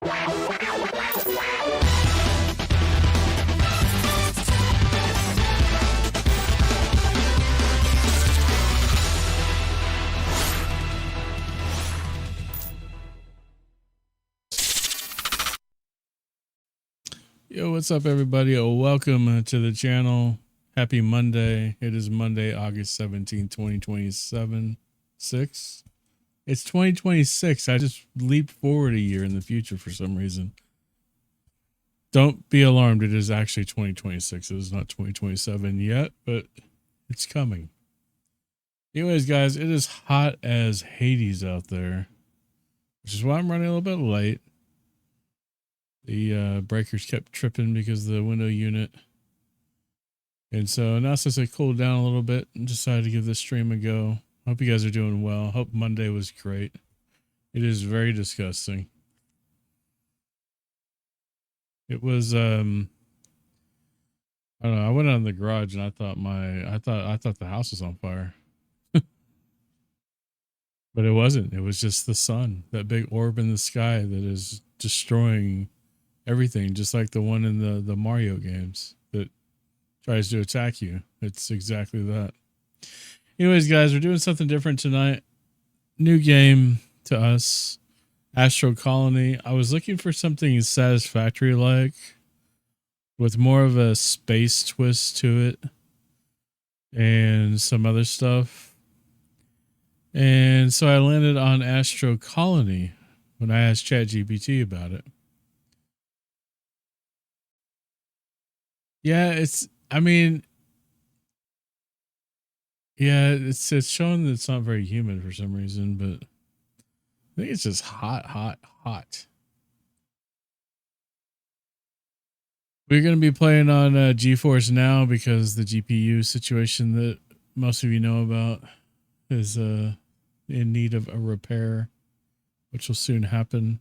Yo, what's up, everybody? Welcome to the channel. Happy Monday. It is Monday, August 17th, 2027. It's 2026. I just leaped forward a year in the future for some reason. Don't be alarmed. It is actually 2026. It is not 2027 yet, but it's coming. Anyways, guys, it is hot as Hades out there, which is why I'm running a little bit late. The breakers kept tripping because of the window unit. And so now since I cooled down a little bit and decided to give this stream a go. Hope you guys are doing well. Hope Monday was great. It is very disgusting. It was I don't know, I went out in the garage and I thought the house was on fire. But it wasn't. It was just the sun, that big orb in the sky that is destroying everything, just like the one in the Mario games that tries to attack you. It's exactly that. Anyways, guys, we're doing something different tonight. New game to us, Astro Colony. I was looking for something satisfactory like, with more of a space twist to it and some other stuff. And so I landed on Astro Colony when I asked ChatGPT about it. Yeah, it's showing that it's not very human for some reason, but I think it's just hot. We're going to be playing on GeForce Now because the GPU situation that most of you know about is in need of a repair, which will soon happen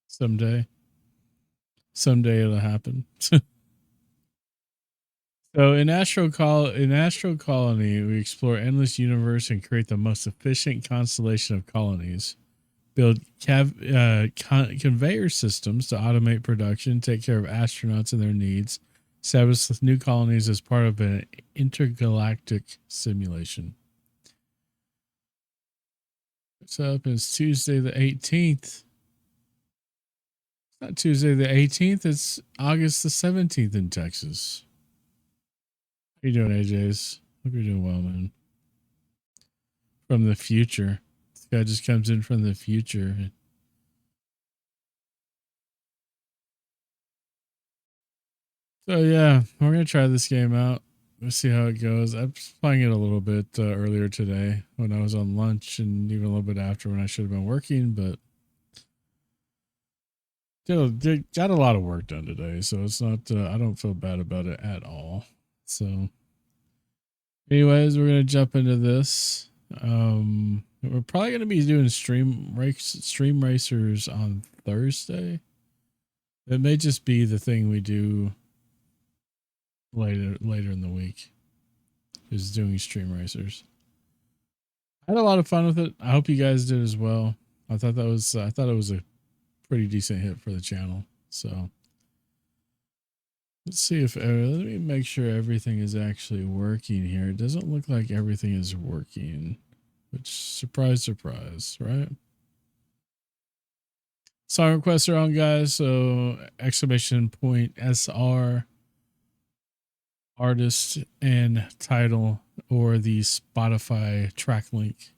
someday. Someday it'll happen. So in Astro Colony, we explore endless universe and create the most efficient constellation of colonies. Build conveyor systems to automate production, take care of astronauts and their needs. Establish new colonies as part of an intergalactic simulation. What's up? It's Tuesday the 18th. It's not Tuesday the 18th. It's August the 17th in Texas. How you doing, AJs? Hope you're doing well, man. From the future. This guy just comes in from the future. So yeah, we're going to try this game out. Let's see how it goes. I was playing it a little bit earlier today when I was on lunch and even a little bit after when I should have been working, but got a lot of work done today. So it's not, I don't feel bad about it at all. So anyways, we're going to jump into this. We're probably going to be doing stream racers on Thursday. It may just be the thing we do later in the week, is doing stream racers. I had a lot of fun with it. I hope you guys did as well. I thought it was a pretty decent hit for the channel. So let's see if let me make sure everything is actually working here. It doesn't look like everything is working, which, surprise, right? Song requests are on, guys. So !SR artist and title, or the Spotify track link.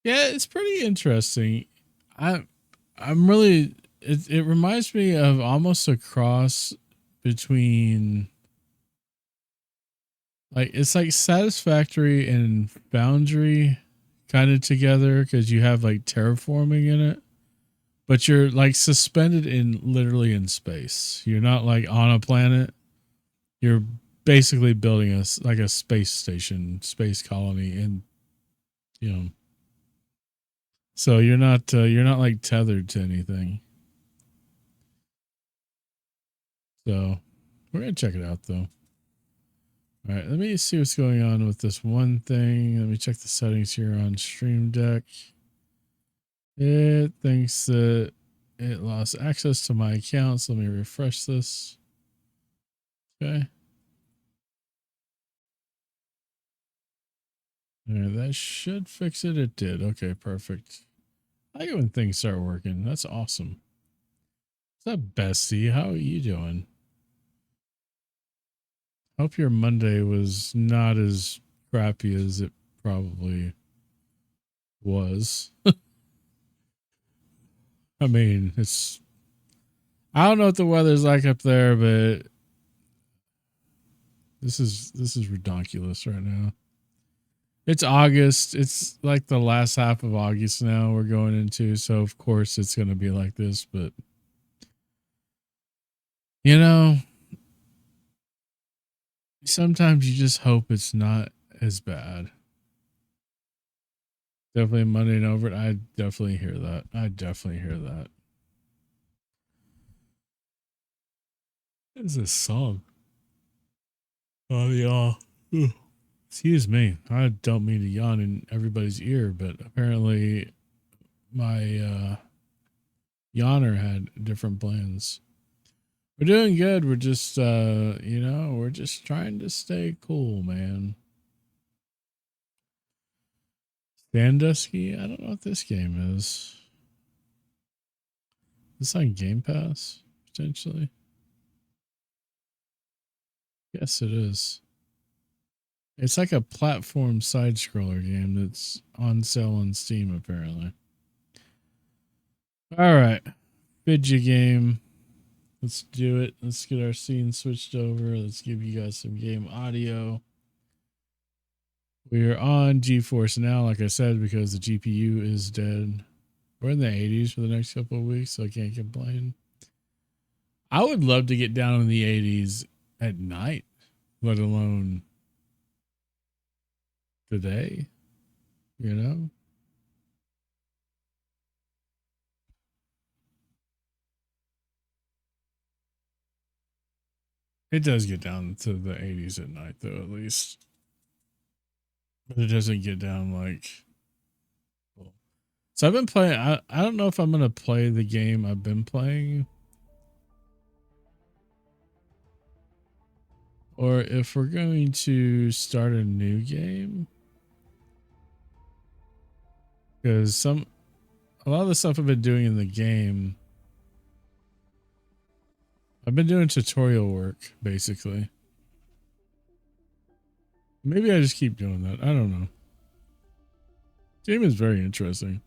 Yeah, it's pretty interesting. I'm really, it reminds me of almost a cross between, like, it's like Satisfactory and Foundry kind of together, because you have like terraforming in it, but you're like suspended literally in space. You're not like on a planet. You're basically building a space station, space colony, and so you're not like tethered to anything. So we're gonna check it out though. All right, let me see what's going on with this one thing. Let me check the settings here on Stream Deck. It thinks that it lost access to my account. So let me refresh this. Okay. Yeah, that should fix it. It did. Okay, perfect. I like it when things start working. That's awesome. What's up, Bestie? How are you doing? Hope your Monday was not as crappy as it probably was. I mean, I don't know what the weather's like up there, but this is ridiculous right now. It's August. It's like the last half of August now we're going into, so of course it's going to be like this, but you know, sometimes you just hope it's not as bad. Definitely Monday and over it. I definitely hear that. I definitely hear that. What is this song? Oh yeah. Excuse me. I don't mean to yawn in everybody's ear, but apparently my yawner had different plans. We're doing good. We're just we're just trying to stay cool, man. Sandusky? I don't know what this game is. Is this on Game Pass? Potentially. Yes, it is. It's like a platform side scroller game that's on sale on Steam, apparently. All right. Fidget game. Let's do it. Let's get our scene switched over. Let's give you guys some game audio. We are on GeForce now, like I said, because the GPU is dead. We're in the 80s for the next couple of weeks, so I can't complain. I would love to get down in the 80s at night, let alone today, you know? It does get down to the 80s at night, though, at least. But it doesn't get down like. So I've been playing. I don't know if I'm going to play the game I've been playing, or if we're going to start a new game. Because a lot of the stuff I've been doing in the game, I've been doing tutorial work, basically. Maybe I just keep doing that. I don't know. Game is very interesting.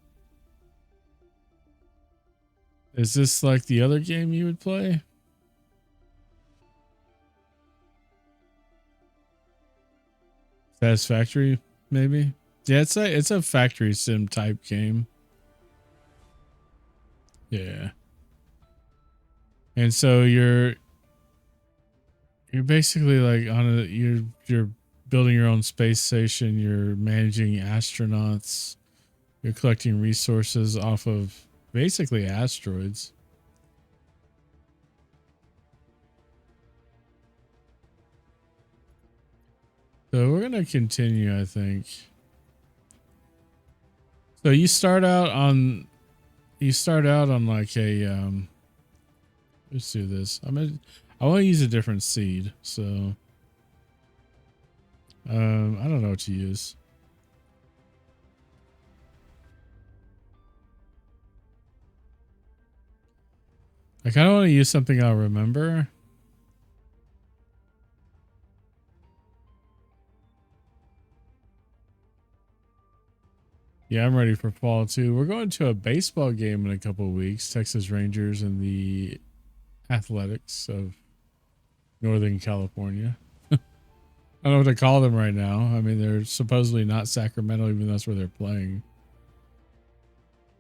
Is this like the other game you would play? Satisfactory, maybe? Yeah, it's a factory sim type game. Yeah. And so you're basically like you're building your own space station, you're managing astronauts, you're collecting resources off of basically asteroids. So we're gonna continue, I think. So you start out on like a let's do this. I want to use a different seed, so I don't know what to use. I kind of want to use something I'll remember. Yeah, I'm ready for fall too. We're going to a baseball game in a couple of weeks. Texas Rangers and the Athletics of Northern California. I don't know what to call them right now. I mean, they're supposedly not Sacramento, even though that's where they're playing.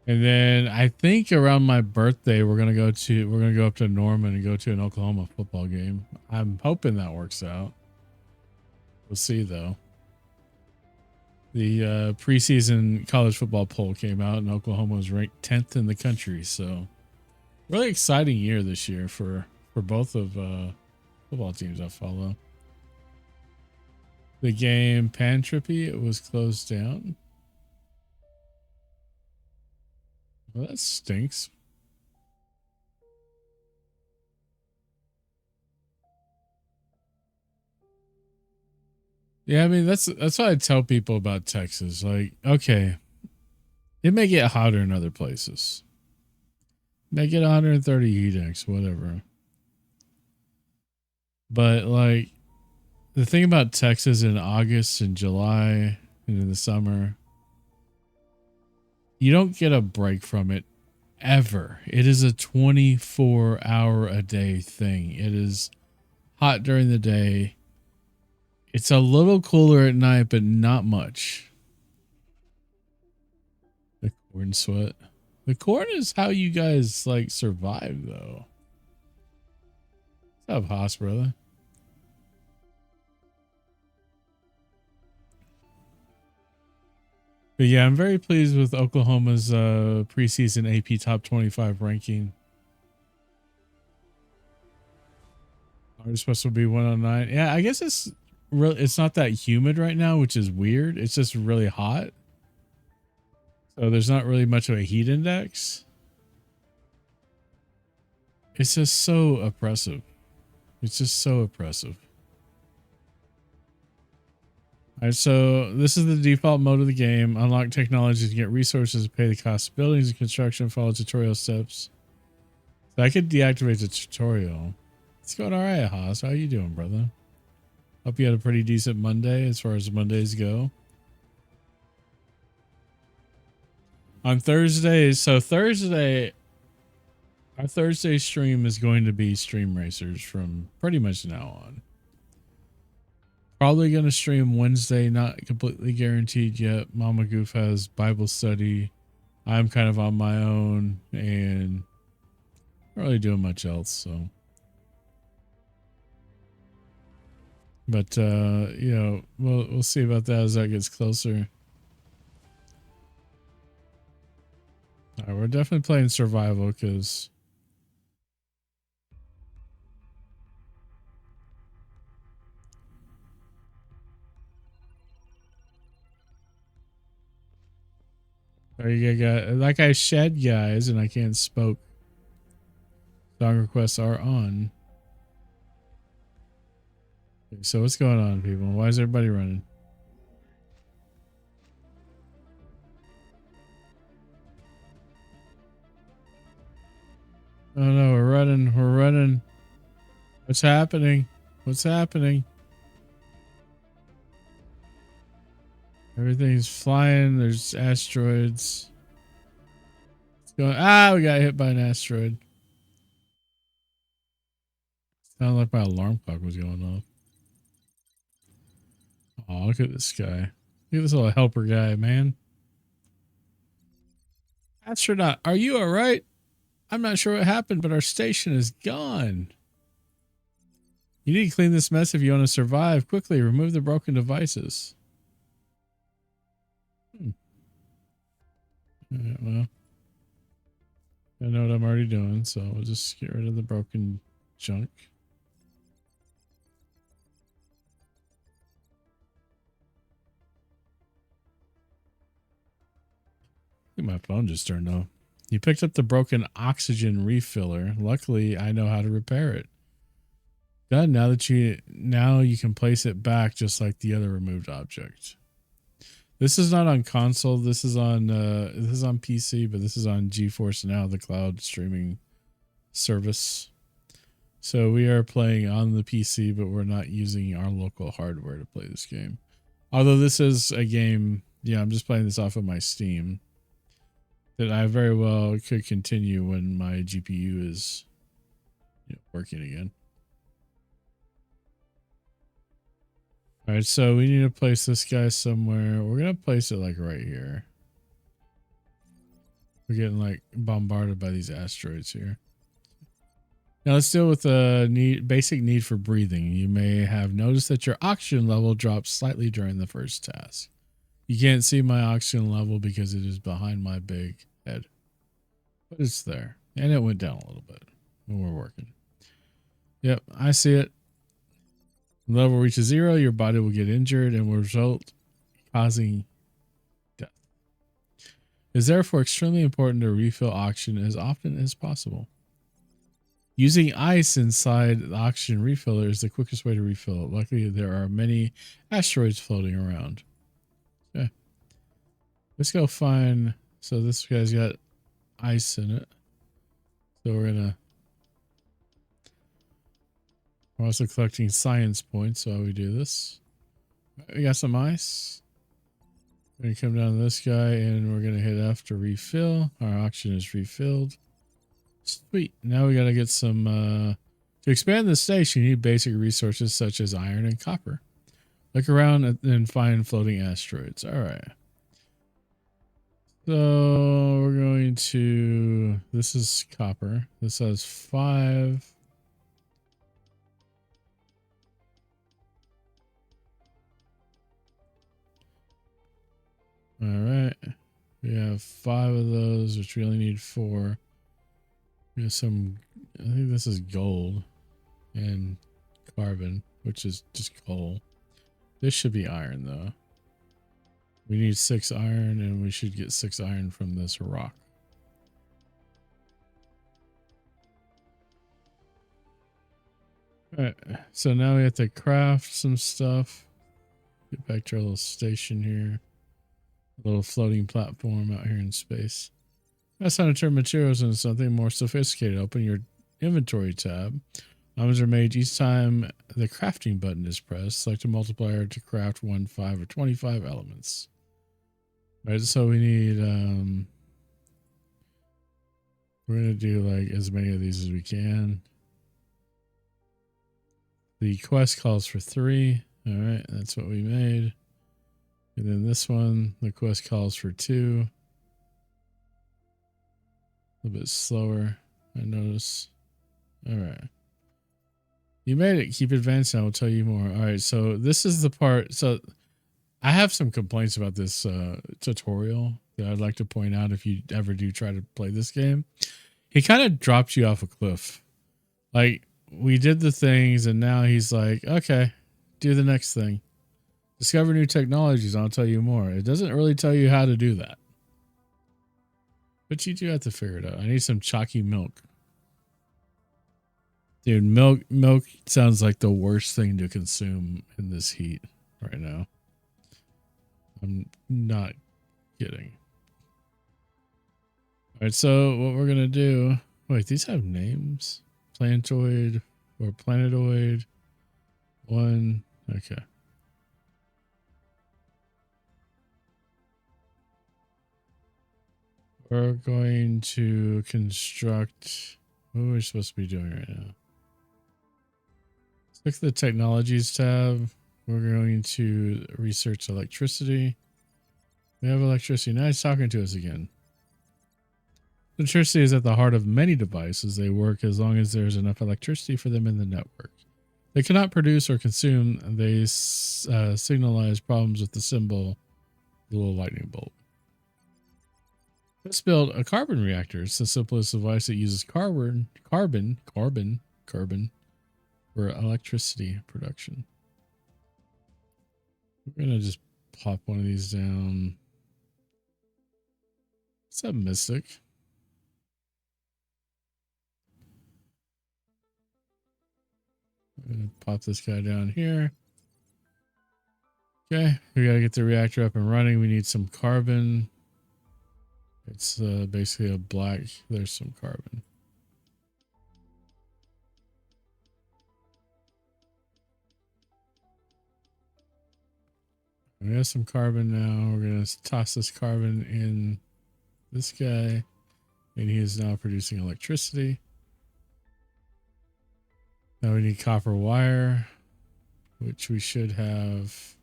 And then I think around my birthday, we're gonna go up to Norman and go to an Oklahoma football game. I'm hoping that works out. We'll see though. The preseason college football poll came out, and Oklahoma was ranked 10th in the country. So, really exciting year this year for both of football teams I follow. The game Pantrippy, it was closed down. Well, that stinks. Yeah, I mean that's what I tell people about Texas. Like, okay, it may get hotter in other places. May get 130 heat index, whatever. But like the thing about Texas in August and July and in the summer, you don't get a break from it ever. It is a 24-hour a day thing. It is hot during the day. It's a little cooler at night, but not much. The corn sweat. The corn is how you guys like survive, though. What's up, Haas, brother? But yeah, I'm very pleased with Oklahoma's preseason AP top 25 ranking. We're supposed to be 109. Yeah, I guess it's really, it's not that humid right now, which is weird. It's just really hot. So there's not really much of a heat index. It's just so oppressive. It's just so oppressive. All right, so this is the default mode of the game. Unlock technologies to get resources, pay the cost of buildings and construction, follow tutorial steps. So I could deactivate the tutorial. It's going all right, Haas. How you doing, brother? Hope you had a pretty decent Monday as far as Mondays go. On Thursdays, so Thursday, our Thursday stream is going to be Stream Racers from pretty much now on. Probably going to stream Wednesday, not completely guaranteed yet. Mama Goof has Bible study. I'm kind of on my own and not really doing much else, so. But you know, we'll see about that as that gets closer. All right, we're definitely playing survival because like I shed guys and I can't spoke. Song requests are on. Okay, so what's going on, people? Why is everybody running? Oh no, we're running. We're running. What's happening? What's happening? Everything's flying. There's asteroids. It's going. Ah, we got hit by an asteroid. Sounded like my alarm clock was going off. Oh, look at this guy. Look at this little helper guy, man. Astronaut, are you all right? I'm not sure what happened, but our station is gone. You need to clean this mess if you want to survive. Quickly, remove the broken devices. Well, I know what I'm already doing, so we'll just get rid of the broken junk. I think my phone just turned off. You picked up the broken oxygen refiller. Luckily, I know how to repair it. Done. Now you can place it back just like the other removed object. This is not on console. This is on PC, but this is on GeForce Now, the cloud streaming service. So we are playing on the PC, but we're not using our local hardware to play this game. Although this is a game, yeah, I'm just playing this off of my Steam. That I very well could continue when my GPU is working again. All right, so we need to place this guy somewhere. We're going to place it like right here. We're getting like bombarded by these asteroids here. Now let's deal with the basic need for breathing. You may have noticed that your oxygen level drops slightly during the first task. You can't see my oxygen level because it is behind my big head. But it's there. And it went down a little bit when we're working. Yep, I see it. When the level reaches 0, your body will get injured and will result causing death. It is therefore extremely important to refill oxygen as often as possible. Using ice inside the oxygen refiller is the quickest way to refill it. Luckily, there are many asteroids floating around. Okay. Let's go find... So this guy's got ice in it. So we're also collecting science points while we do this. We got some ice. We're going to come down to this guy and we're going to hit F to refill. Our oxygen is refilled. Sweet. Now we got to get some... to expand the station, you need basic resources such as iron and copper. Look around and find floating asteroids. All right. So we're going to... This is copper. This has 5... All right, we have 5 of those, which we only need 4. We have some, I think this is gold and carbon, which is just coal. This should be iron though. We need 6 iron and we should get 6 iron from this rock. All right, so now we have to craft some stuff. Get back to our little station here. A little floating platform out here in space. That's how to turn materials into something more sophisticated. Open your inventory tab. Items are made each time the crafting button is pressed. Select a multiplier to craft 1, 5, or 25 elements. All right, so we need we're gonna do like as many of these as we can. The quest calls for 3. All right, that's what we made. And then this one, the quest calls for 2. A little bit slower, I notice. All right. You made it. Keep advancing. I will tell you more. All right. So this is the part. So I have some complaints about this tutorial that I'd like to point out if you ever do try to play this game. He kind of drops you off a cliff. Like, we did the things and now he's like, okay, do the next thing. Discover new technologies. I'll tell you more. It doesn't really tell you how to do that. But you do have to figure it out. I need some chalky milk. Dude, milk sounds like the worst thing to consume in this heat right now. I'm not kidding. All right, so what we're going to do... Wait, these have names? Planetoid or planetoid. 1. Okay. We're going to construct... What are we supposed to be doing right now? Click the Technologies tab. We're going to research electricity. We have electricity. Now it's talking to us again. Electricity is at the heart of many devices. They work as long as there's enough electricity for them in the network. They cannot produce or consume. They signalize problems with the symbol, the little lightning bolt. Let's build a carbon reactor. It's the simplest device that uses carbon for electricity production. We're going to just pop one of these down. What's up, Mystic? I'm going to pop this guy down here. Okay, we got to get the reactor up and running. We need some carbon. It's basically a black. There's some carbon. We have some carbon now. We're going to toss this carbon in this guy. And he is now producing electricity. Now we need copper wire, which we should have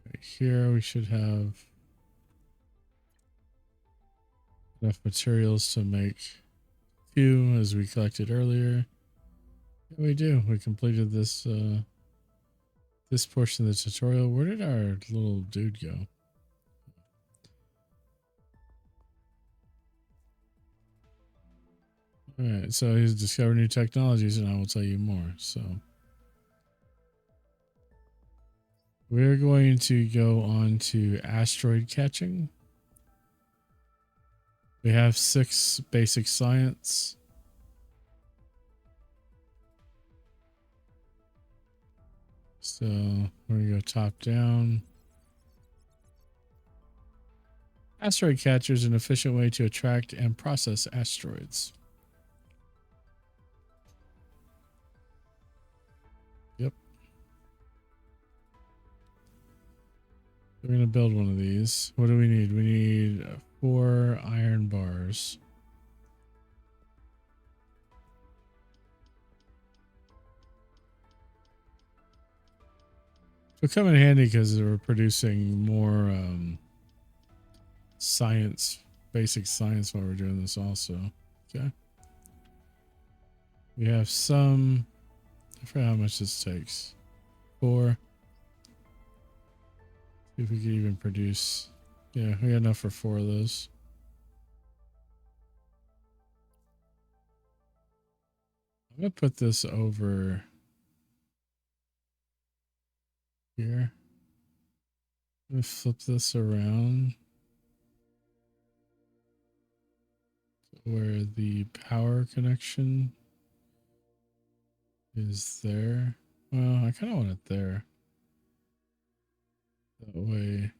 right here. We should have enough materials to make 2 as we collected earlier. Yeah, we do. We completed this this portion of the tutorial. Where did our little dude go? All right, so he's discovered new technologies and I will tell you more. So We're going to go on to asteroid catching. We have 6 basic science. So we're going to go top down. Asteroid catcher is an efficient way to attract and process asteroids. Yep. We're going to build one of these. What do we need? We need 4 iron bars. It'll come in handy because we're producing more science, basic science while we're doing this also. Okay. We have some, I forgot how much this takes. 4. See if we can even produce. Yeah, we got enough for 4 of those. I'm going to put this over here. I'm going to flip this around where the power connection is there. Well, I kind of want it there. That way,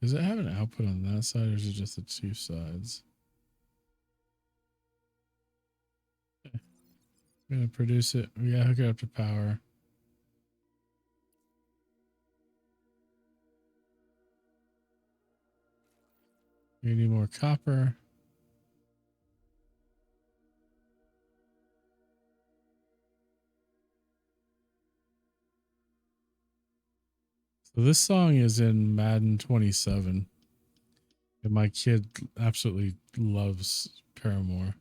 does it have an output on that side or is it just the 2 sides? Okay. I'm going to produce it. We got to hook it up to power. We need more copper. So this song is in Madden 27. And my kid absolutely loves Paramore.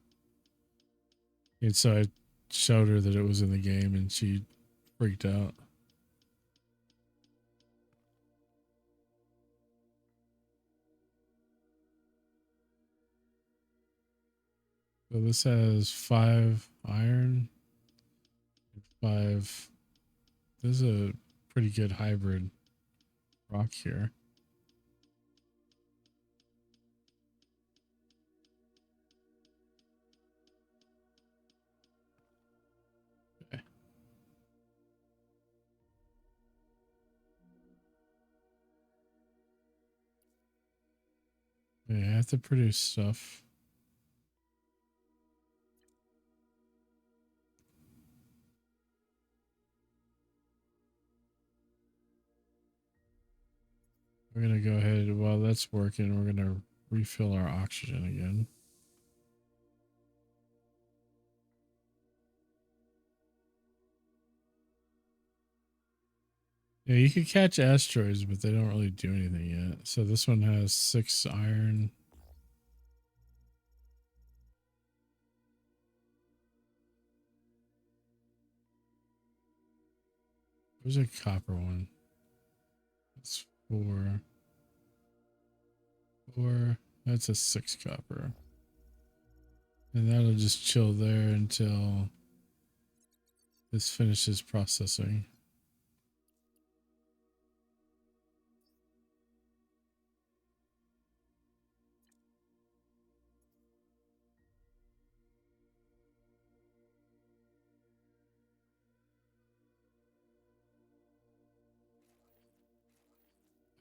And so I showed her that it was in the game and she freaked out. So this has 5 iron, 5. This is a pretty good hybrid rock here. Okay. Yeah, I have to produce stuff. We're going to go ahead, while that's working, we're going to refill our oxygen again. Yeah, you could catch asteroids, but they don't really do anything yet. So this one has 6 iron. There's a copper one. That's 4. 4. That's a 6 copper. And that'll just chill there until this finishes processing.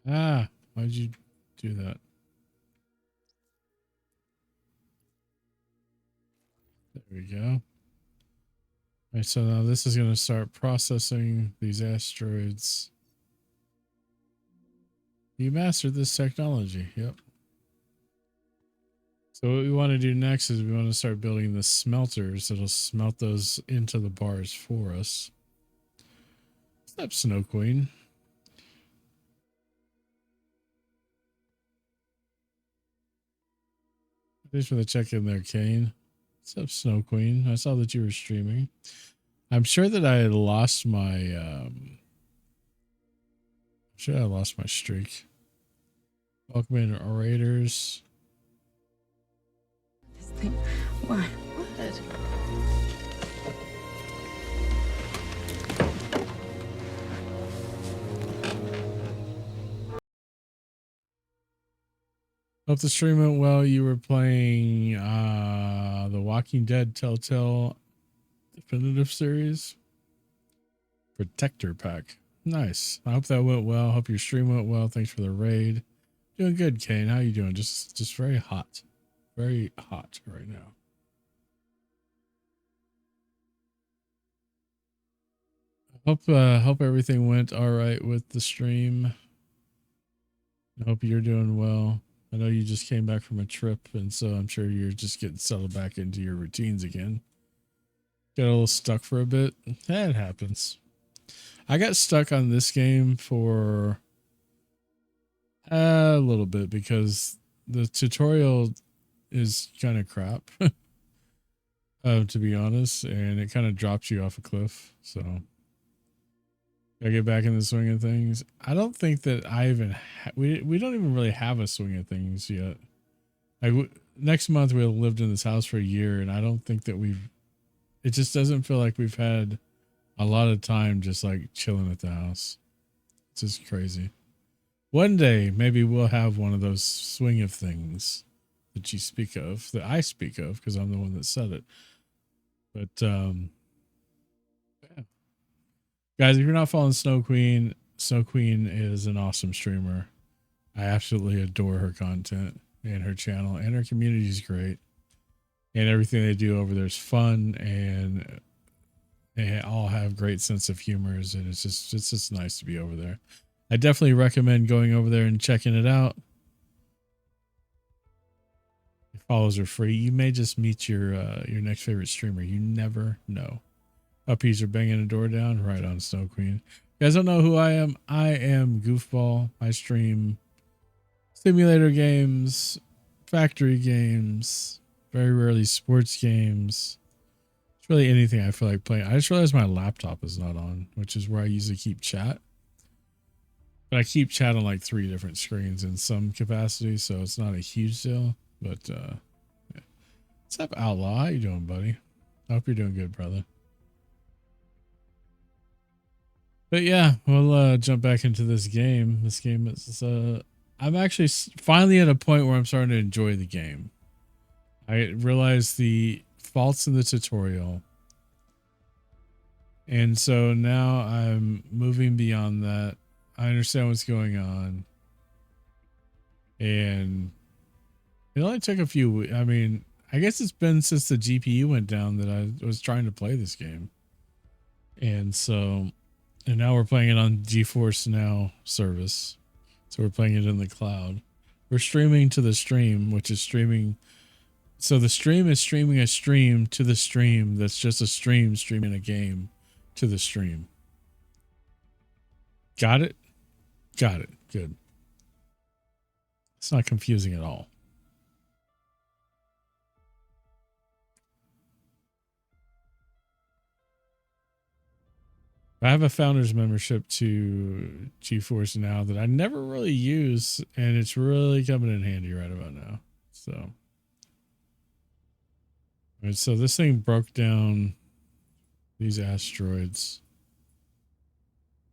Ah, why'd you do that? There we go. All right, so now this is going to start processing these asteroids. You mastered this technology. Yep. So what we want to do next is we want to start building the smelters that'll smelt those into the bars for us. What's up, Snow Queen? Thanks for the check-in there, Kane. What's up, Snow Queen? I saw that you were streaming. I'm sure that I had lost my streak. Welcome in, orators. This thing, why? What? Hope the stream went well. You were playing the Walking Dead Telltale Definitive Series Protector Pack. Nice. I hope that went well. Hope your stream went well. Thanks for the raid. Doing good, Kane. How you doing? Just very hot. Very hot right now. Hope everything went all right with the stream. I hope you're doing well. I know you just came back from a trip, and so I'm sure you're just getting settled back into your routines again. Got a little stuck for a bit. That happens. I got stuck on this game for a little bit because the tutorial is kind of crap, to be honest, and it kind of drops you off a cliff. So I get back in the swing of things. I don't think that I even we don't even really have a swing of things yet. Next month we'll have lived in this house for a year, and I don't think that it just doesn't feel like we've had a lot of time just like chilling at the house. It's just crazy. One day maybe we'll have one of those swing of things that you speak of, that I speak of, because I'm the one that said it. But yeah. Guys, if you're not following Snow Queen is an awesome streamer. I absolutely adore her content and her channel, and her community is great. And everything they do over there is fun, and they all have great sense of humors, and it's just nice to be over there. I definitely recommend going over there and checking it out. Your follows are free. You may just meet your next favorite streamer. You never know. Uppies are banging a door down. Right on, Snow Queen. You guys don't know who I am? I am Goofball. I stream simulator games, factory games, very rarely sports games. It's really anything I feel like playing. I just realized my laptop is not on, which is where I usually keep chat. But I keep chat on like 3 different screens in some capacity, so it's not a huge deal. But yeah. What's up, Outlaw? How you doing, buddy? I hope you're doing good, brother. But yeah, we'll jump back into this game. This game is I'm actually finally at a point where I'm starting to enjoy the game. I realized the faults in the tutorial, and so now I'm moving beyond that. I understand what's going on, and it only took a few. I mean, I guess it's been since the GPU went down that I was trying to play this game, and so. And now we're playing it on GeForce Now service. So we're playing it in the cloud. We're streaming to the stream, which is streaming. So the stream is streaming a stream to the stream. That's just a stream streaming a game to the stream. Got it? Got it. Good. It's not confusing at all. I have a founder's membership to GeForce Now that I never really use, and it's really coming in handy right about now. So, all right, so this thing broke down these asteroids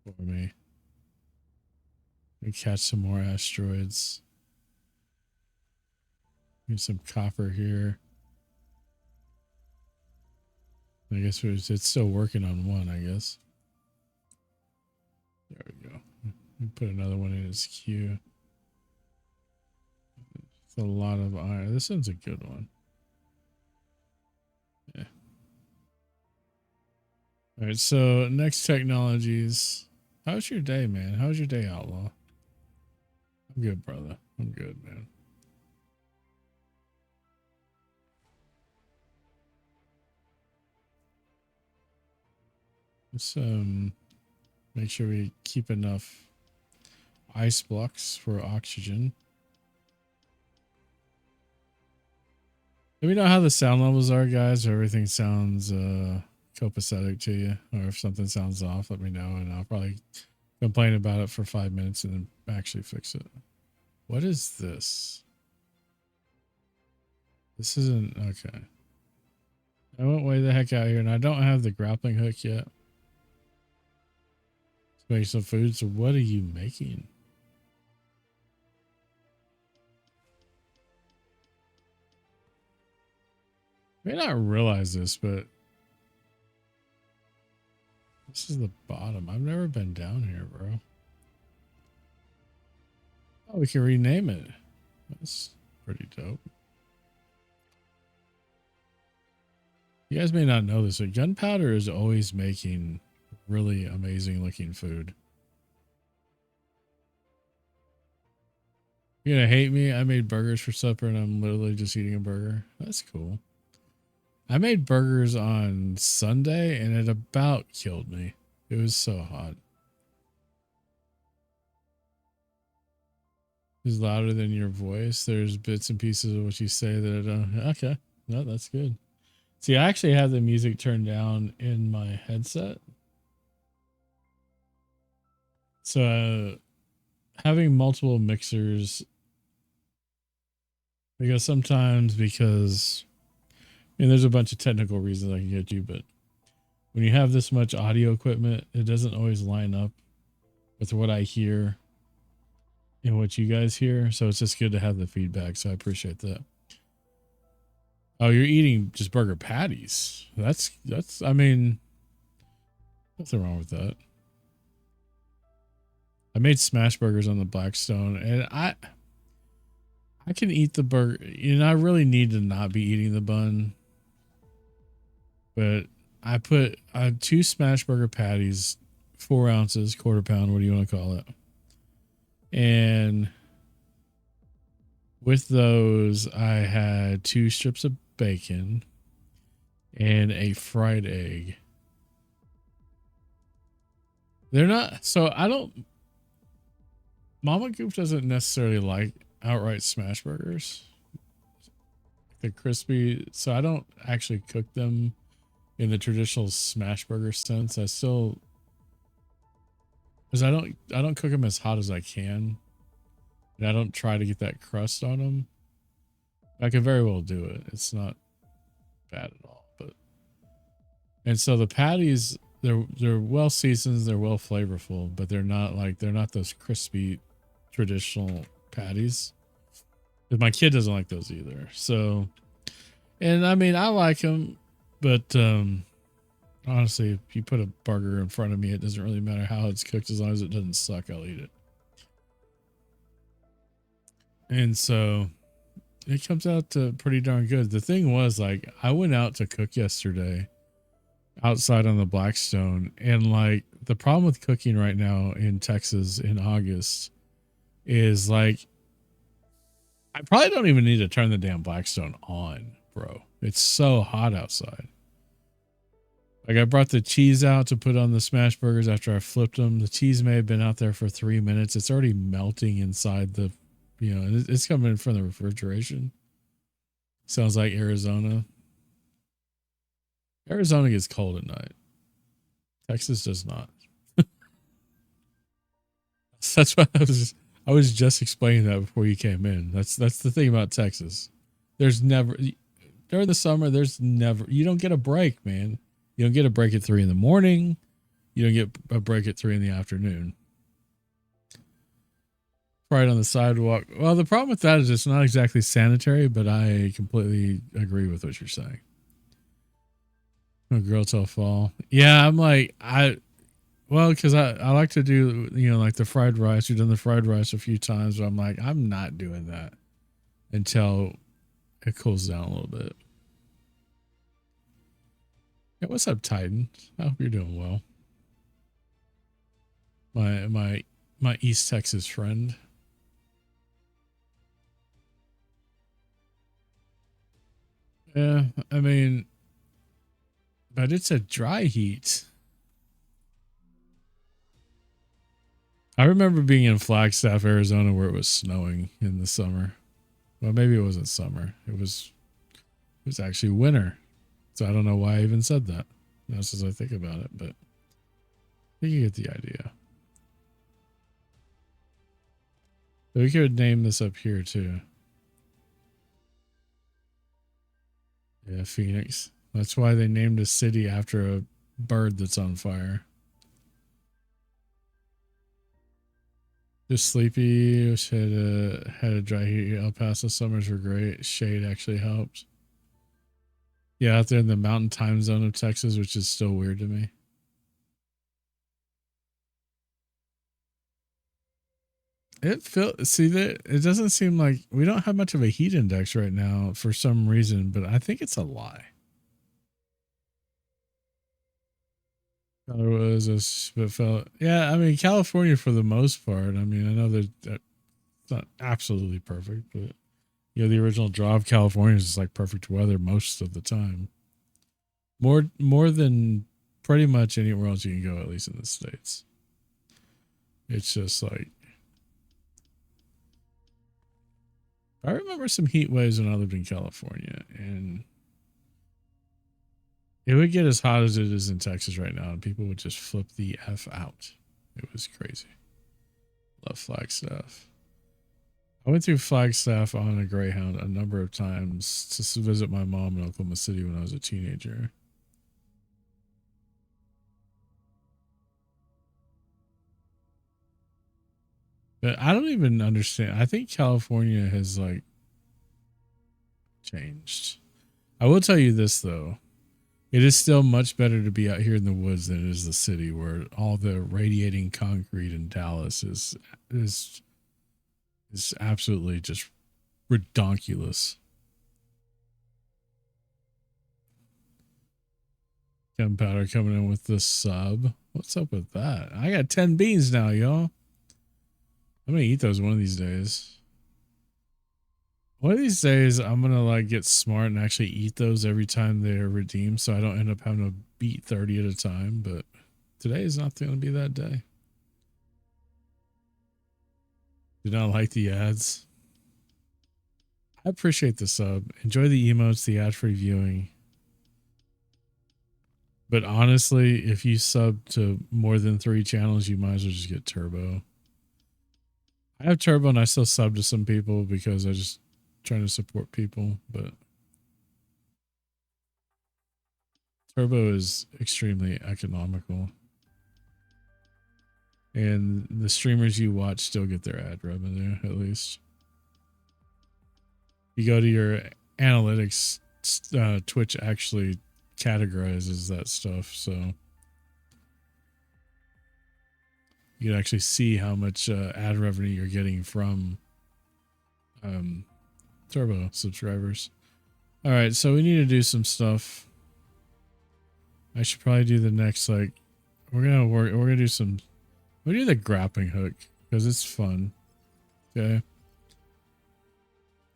for me. We catch some more asteroids. Get some copper here. I guess it's still working on one, I guess. There we go. Put another one in its queue. It's a lot of iron. This one's a good one. Yeah. All right. So next technologies. How's your day, man? How's your day, Outlaw? I'm good, brother. I'm good, man. Let's make sure we keep enough ice blocks for oxygen. Let me know how the sound levels are, guys. If everything sounds copacetic to you, or if something sounds off, let me know, and I'll probably complain about it for 5 minutes and then actually fix it. What is this? This isn't okay. I went way the heck out here, and I don't have the grappling hook yet. Let's make some food. So what are you making? may not realize this, but this is the bottom. I've never been down here, bro. Oh, we can rename it. That's pretty dope. You guys may not know this, but Gunpowder is always making really amazing looking food. You're gonna hate me. I made burgers for supper and I'm literally just eating a burger. That's cool. I made burgers on Sunday and it about killed me. It was so hot. It's louder than your voice. There's bits and pieces of what you say that I don't. Okay. No, that's good. See, I actually have the music turned down in my headset. So having multiple mixers, because sometimes there's a bunch of technical reasons I can get you, but when you have this much audio equipment, it doesn't always line up with what I hear and what you guys hear. So it's just good to have the feedback. So I appreciate that. Oh, you're eating just burger patties. I mean, nothing wrong with that. I made smash burgers on the Blackstone and I can eat the burger. I really need to not be eating the bun, but I put 2 smash burger patties, 4 ounces, quarter pound, what do you want to call it? And with those, I had 2 strips of bacon and a fried egg. They're not, so I don't, Mama Goop doesn't necessarily like outright smash burgers. They're crispy, so I don't actually cook them in the traditional smash burger sense. Because I don't cook them as hot as I can, and I don't try to get that crust on them. I can very well do it. It's not bad at all, and so the patties, they're well seasoned, they're well flavorful, but they're not those crispy traditional patties. But my kid doesn't like those either. So, and I mean, I like them, but honestly, if you put a burger in front of me, it doesn't really matter how it's cooked. As long as it doesn't suck, I'll eat it. And so it comes out to pretty darn good. The thing was, like, I went out to cook yesterday outside on the Blackstone, and like the problem with cooking right now in Texas in August is like I probably don't even need to turn the damn Blackstone on, bro. It's so hot outside. Like, I brought the cheese out to put on the smash burgers after I flipped them. The cheese may have been out there for 3 minutes. It's already melting inside the, it's coming in from the refrigeration. Sounds like Arizona. Arizona gets cold at night. Texas does not. That's why I was just explaining that before you came in. That's the thing about Texas. There's never, during the summer, you don't get a break, man. You don't get a break at 3 in the morning. You don't get a break at 3 in the afternoon. Right on the sidewalk. Well, the problem with that is it's not exactly sanitary, but I completely agree with what you're saying. A girl till fall. Yeah, I'm like, because I like to do, like the fried rice. We've done the fried rice a few times, but I'm like, I'm not doing that until it cools down a little bit. Yeah, what's up, Titan? I hope you're doing well. My East Texas friend. Yeah, I mean, but it's a dry heat. I remember being in Flagstaff, Arizona, where it was snowing in the summer. Well, maybe it wasn't summer. It was actually winter. So I don't know why I even said that. That's as I think about it, but you get the idea. So we could name this up here too. Yeah, Phoenix. That's why they named a city after a bird that's on fire. Just sleepy. Wish had a dry heat. El Paso summers were great. Shade actually helped. Yeah, out there in the mountain time zone of Texas, which is still weird to me. It doesn't seem like we don't have much of a heat index right now for some reason, but I think it's a lie. Yeah, I mean California for the most part. I mean, I know that it's not absolutely perfect, but the original draw of California is like perfect weather most of the time. More than pretty much anywhere else you can go, at least in the States. It's just like I remember some heat waves when I lived in California, and it would get as hot as it is in Texas right now, and people would just flip the F out. It was crazy. Love Flagstaff. I went through Flagstaff on a Greyhound a number of times to visit my mom in Oklahoma City when I was a teenager. But I don't even understand. I think California has like changed. I will tell you this though. It is still much better to be out here in the woods than it is the city where all the radiating concrete in Dallas is absolutely just redonkulous. Gunpowder coming in with the sub. What's up with that? I got 10 beans now, y'all. I'm gonna eat those one of these days. One of these days, I'm gonna like get smart and actually eat those every time they're redeemed, so I don't end up having to beat 30 at a time. But today is not gonna be that day. Do not like the ads. I appreciate the sub. Enjoy the emotes, the ad-free viewing. But honestly, if you sub to more than 3 channels, you might as well just get Turbo. I have Turbo and I still sub to some people because I just trying to support people, but Turbo is extremely economical. And the streamers you watch still get their ad revenue, at least. You go to your analytics, Twitch actually categorizes that stuff, so you can actually see how much ad revenue you're getting from Turbo subscribers. All right, so we need to do some stuff. I should probably do the next, like, we're gonna do the grappling hook because it's fun. Okay.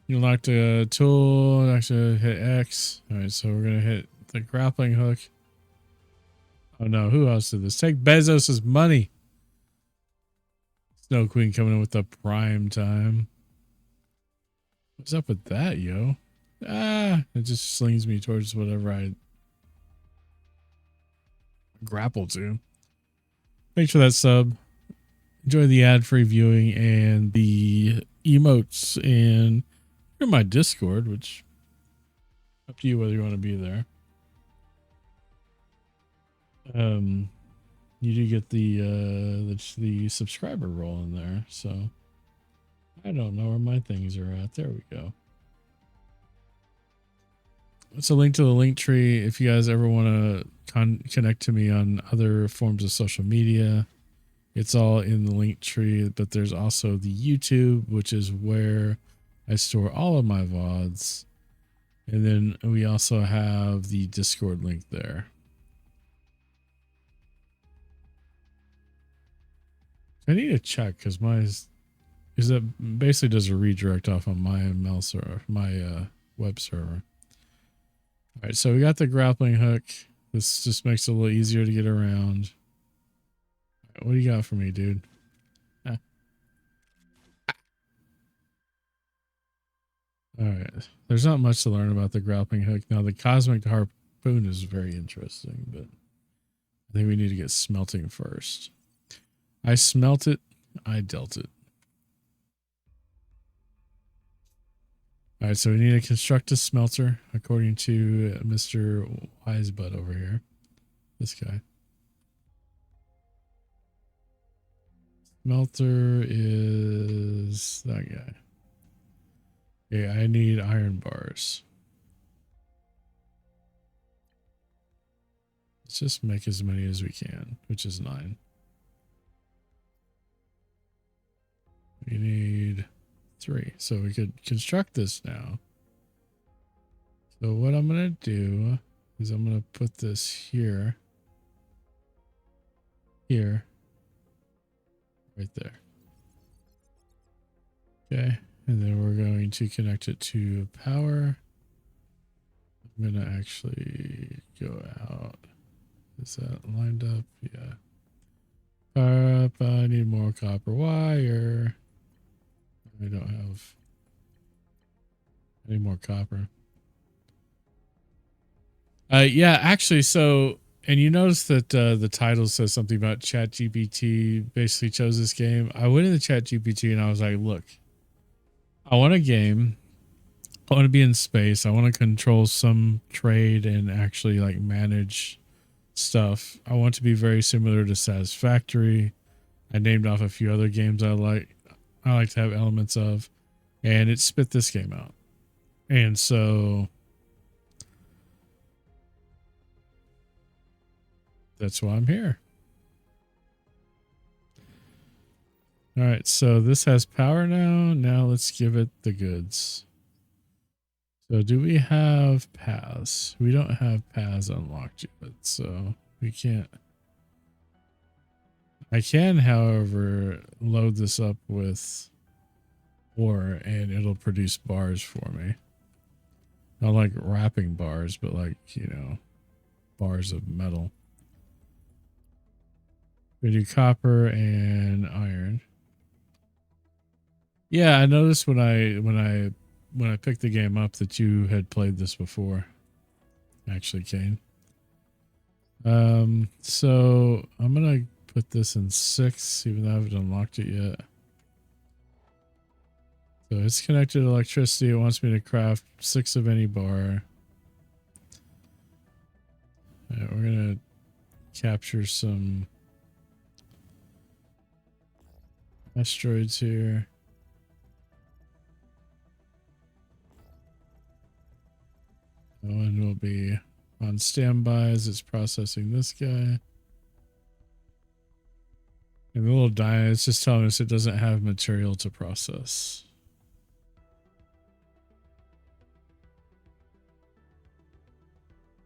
You lock the tool, actually hit X. All right, so we're gonna hit the grappling hook. Oh no, who else did this? Take Bezos's money. Snow Queen coming in with the prime time. What's up with that, yo? It just slings me towards whatever I grapple to. Thanks for that sub. Enjoy the ad-free viewing and the emotes, and you're my Discord, which up to you whether you want to be there. You do get the subscriber roll in there, so I don't know where my things are at. There we go. It's a link to the link tree if you guys ever want to connect to me on other forms of social media. It's all in the link tree, but there's also the YouTube, which is where I store all of my VODs. And then we also have the Discord link there. I need to check because that basically does a redirect off on my ML server, my web server. All right, so we got the grappling hook. This just makes it a little easier to get around. What do you got for me, dude? Ah. All right. There's not much to learn about the grappling hook. Now, the cosmic harpoon is very interesting, but I think we need to get smelting first. I smelt it. I dealt it. All right, so we need to construct a smelter, according to Mr. Wisebutt over here. This guy. Smelter is that guy. Okay, I need iron bars. let's just make as many as we can, which is 9. We need 3. So we could construct this now. So what I'm going to do is I'm going to put this here, right there. Okay. And then we're going to connect it to power. I'm going to actually go out. Is that lined up? Yeah. Power up. I need more copper wire. I don't have any more copper. Yeah, actually, so, and you notice that the title says something about ChatGPT basically chose this game. I went into ChatGPT and I was like, look, I want a game. I want to be in space. I want to control some trade and actually like manage stuff. I want to be very similar to Satisfactory. I named off a few other games I like to have elements of, and it spit this game out. And so that's why I'm here. All right, so this has power now. Now let's give it the goods. So do we have paths? We don't have paths unlocked yet, so we can't. I can, however, load this up with ore and it'll produce bars for me. Not like wrapping bars, but like, you know, bars of metal. We do copper and iron. Yeah, I noticed when I picked the game up that you had played this before. Actually, Kane. So I'm gonna put this in 6, even though I haven't unlocked it yet. So it's connected to electricity. It wants me to craft 6 of any bar. All right, we're gonna capture some asteroids here. One will be on standby as it's processing this guy. And the little die, it's just telling us it doesn't have material to process.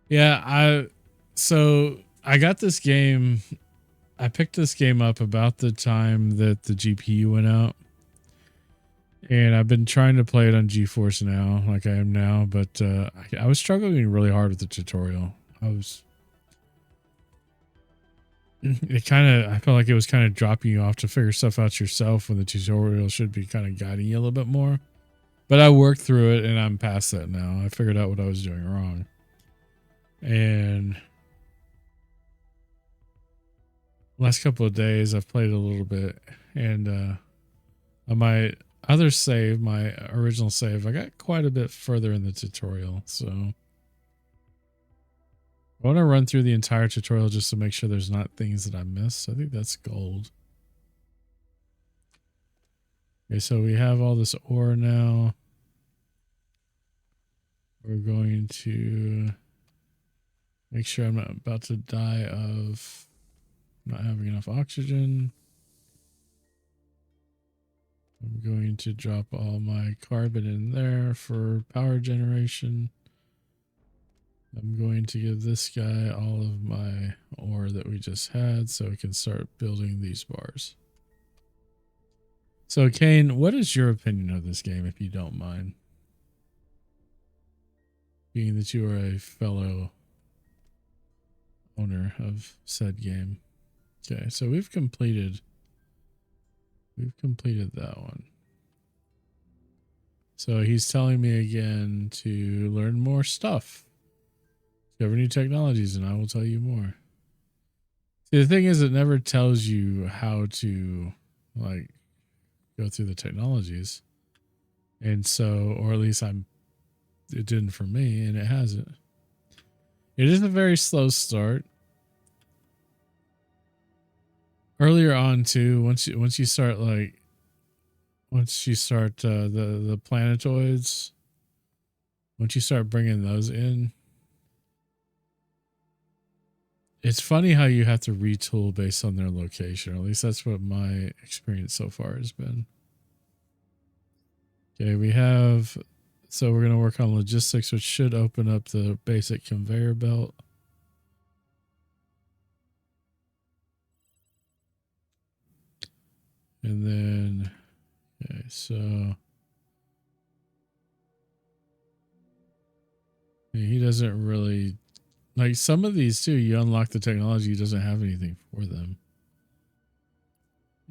Yeah, I got this game. I picked this game up about the time that the GPU went out. And I've been trying to play it on GeForce now, like I am now, but I was struggling really hard with the tutorial. I felt like it was kind of dropping you off to figure stuff out yourself when the tutorial should be kind of guiding you a little bit more. But I worked through it and I'm past that now. I figured out what I was doing wrong. And last couple of days I've played a little bit, and on my other save, my original save, I got quite a bit further in the tutorial. So I want to run through the entire tutorial just to make sure there's not things that I missed. I think that's gold. Okay, so we have all this ore now. We're going to make sure I'm not about to die of not having enough oxygen. I'm going to drop all my carbon in there for power generation. I'm going to give this guy all of my ore that we just had so we can start building these bars. So, Kane, what is your opinion of this game, if you don't mind? Being that you are a fellow owner of said game. Okay, so we've completed that one. So he's telling me again to learn more stuff. Discover new technologies and I will tell you more. See, the thing is, it never tells you how to like go through the technologies. And so, or at least it didn't for me, and it hasn't. It is a very slow start. Earlier on too, once you start the planetoids, once you start bringing those in, It's funny how you have to retool based on their location. At least that's what my experience so far has been. Okay, we have, so we're going to work on logistics, which should open up the basic conveyor belt. And then, okay, so he doesn't really, like some of these too, you unlock the technology, he doesn't have anything for them.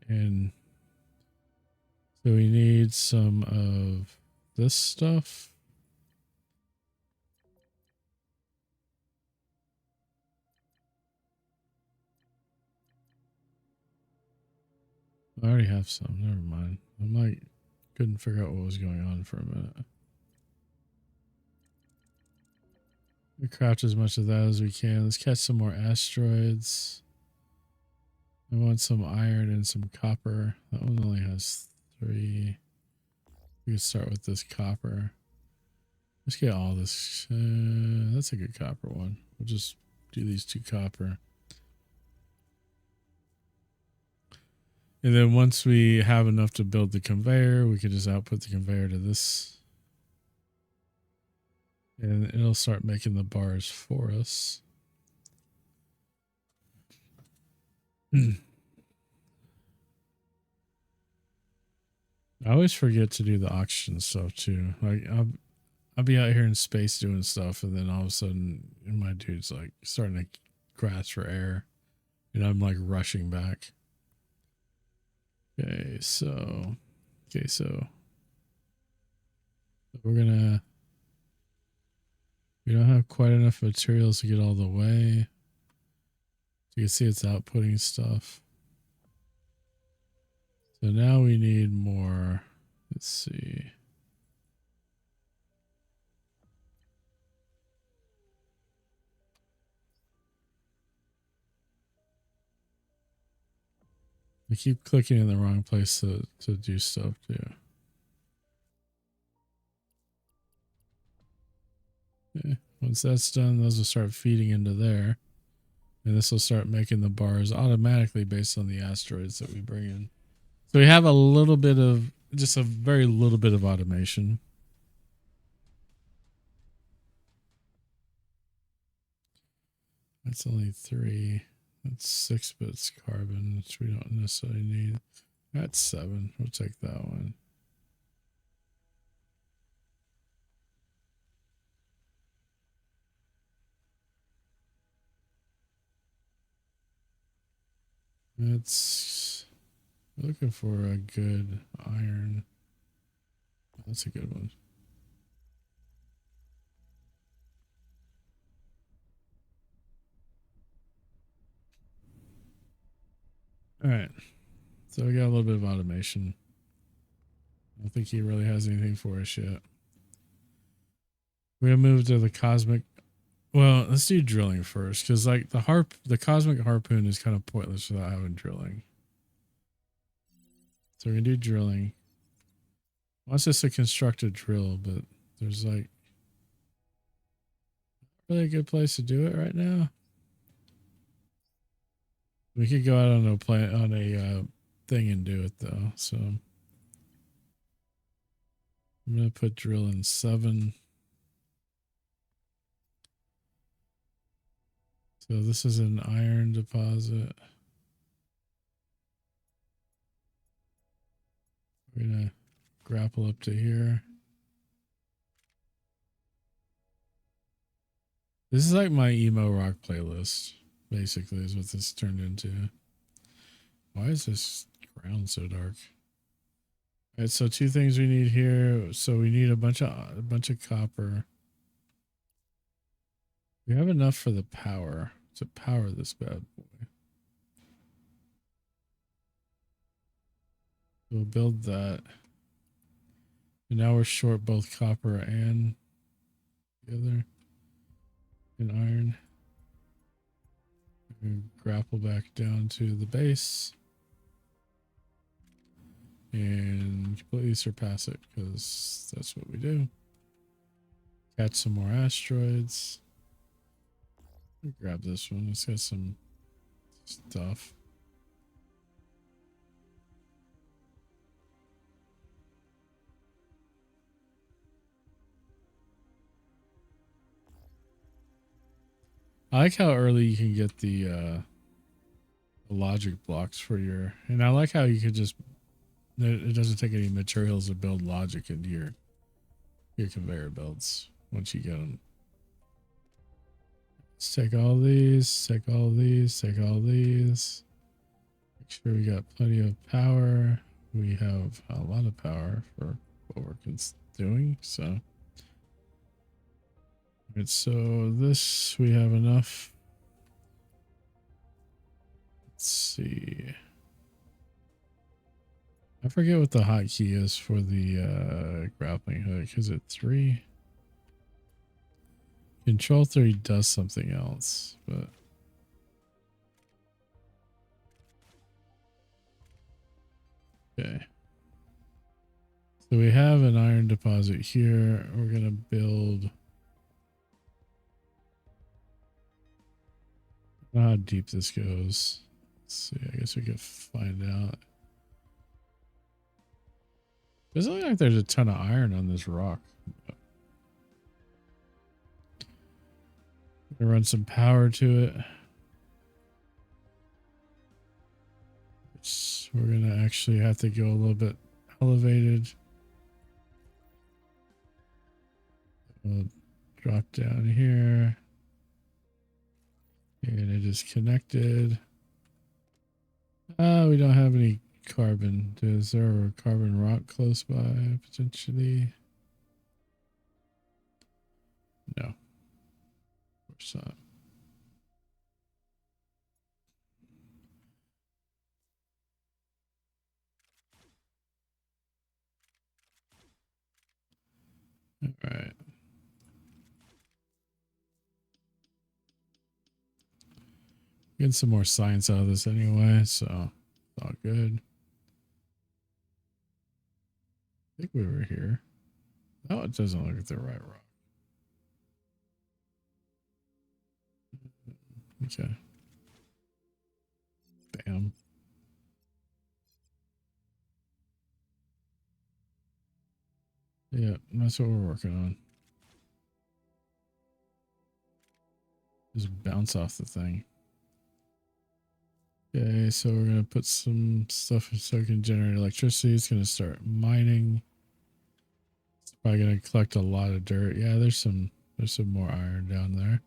And so we need some of this stuff. I already have some. Never mind. Couldn't figure out what was going on for a minute. We crouch as much of that as we can. Let's catch some more asteroids. I want some iron and some copper. That one only has 3. We can start with this copper. Let's get all this. That's a good copper one. We'll just do these 2 copper. And then once we have enough to build the conveyor, we can just output the conveyor to this. And it'll start making the bars for us. I always forget to do the oxygen stuff too. Like I'll be out here in space doing stuff, and then all of a sudden my dude's like starting to grasp for air, and I'm like rushing back. Okay, so we don't have quite enough materials to get all the way. So you can see it's outputting stuff. So now we need more. Let's see. I keep clicking in the wrong place to do stuff too. Okay. Once that's done, those will start feeding into there. And this will start making the bars automatically based on the asteroids that we bring in. So we have a little bit of, just a very little bit of automation. That's only 3. That's 6 bits carbon, which we don't necessarily need. That's 7. We'll take that one. That's looking for a good iron. That's a good one. All right. So we got a little bit of automation. I don't think he really has anything for us yet. We're gonna move to the cosmic. Well, let's do drilling first, because like the cosmic harpoon is kind of pointless without having drilling. So we're gonna do drilling. Well, it's just a constructed drill, but there's like really a good place to do it right now. We could go out on a thing and do it though. So I'm gonna put drill in 7. So this is an iron deposit. We're gonna grapple up to here. This is like my emo rock playlist, basically, is what this turned into. Why is this ground so dark? All right, so 2 things we need here. So we need a bunch of copper. We have enough for the power to power this bad boy. We'll build that. And now we're short both copper and the other, and iron. And grapple back down to the base and completely surpass it, because that's what we do. Catch some more asteroids. Grab this one. It's got some stuff. I like how early you can get the logic blocks for your, and I like how you could just, it doesn't take any materials to build logic into your conveyor belts once you get them. Let's take all these, take all these, take all these. Make sure we got plenty of power. We have a lot of power for what we're doing. So, right, so this we have enough. Let's see. I forget what the hotkey is for the grappling hook. Is it 3? Control 3 does something else, but okay. So we have an iron deposit here. We're gonna build. I don't know how deep this goes. Let's see. I guess we could find out. Doesn't look like there's a ton of iron on this rock. Gonna run some power to it. We're gonna actually have to go a little bit elevated. We'll drop down here. And it is connected. We don't have any carbon. Is there a carbon rock close by potentially? No. Of course not. All right. Getting some more science out of this anyway, so it's all good. I think we were here. Oh, it doesn't look like the right rock. Okay. Bam. Yeah, that's what we're working on. Just bounce off the thing. Okay, so we're gonna put some stuff so it can generate electricity. It's gonna start mining. It's probably gonna collect a lot of dirt. Yeah, there's some more iron down there.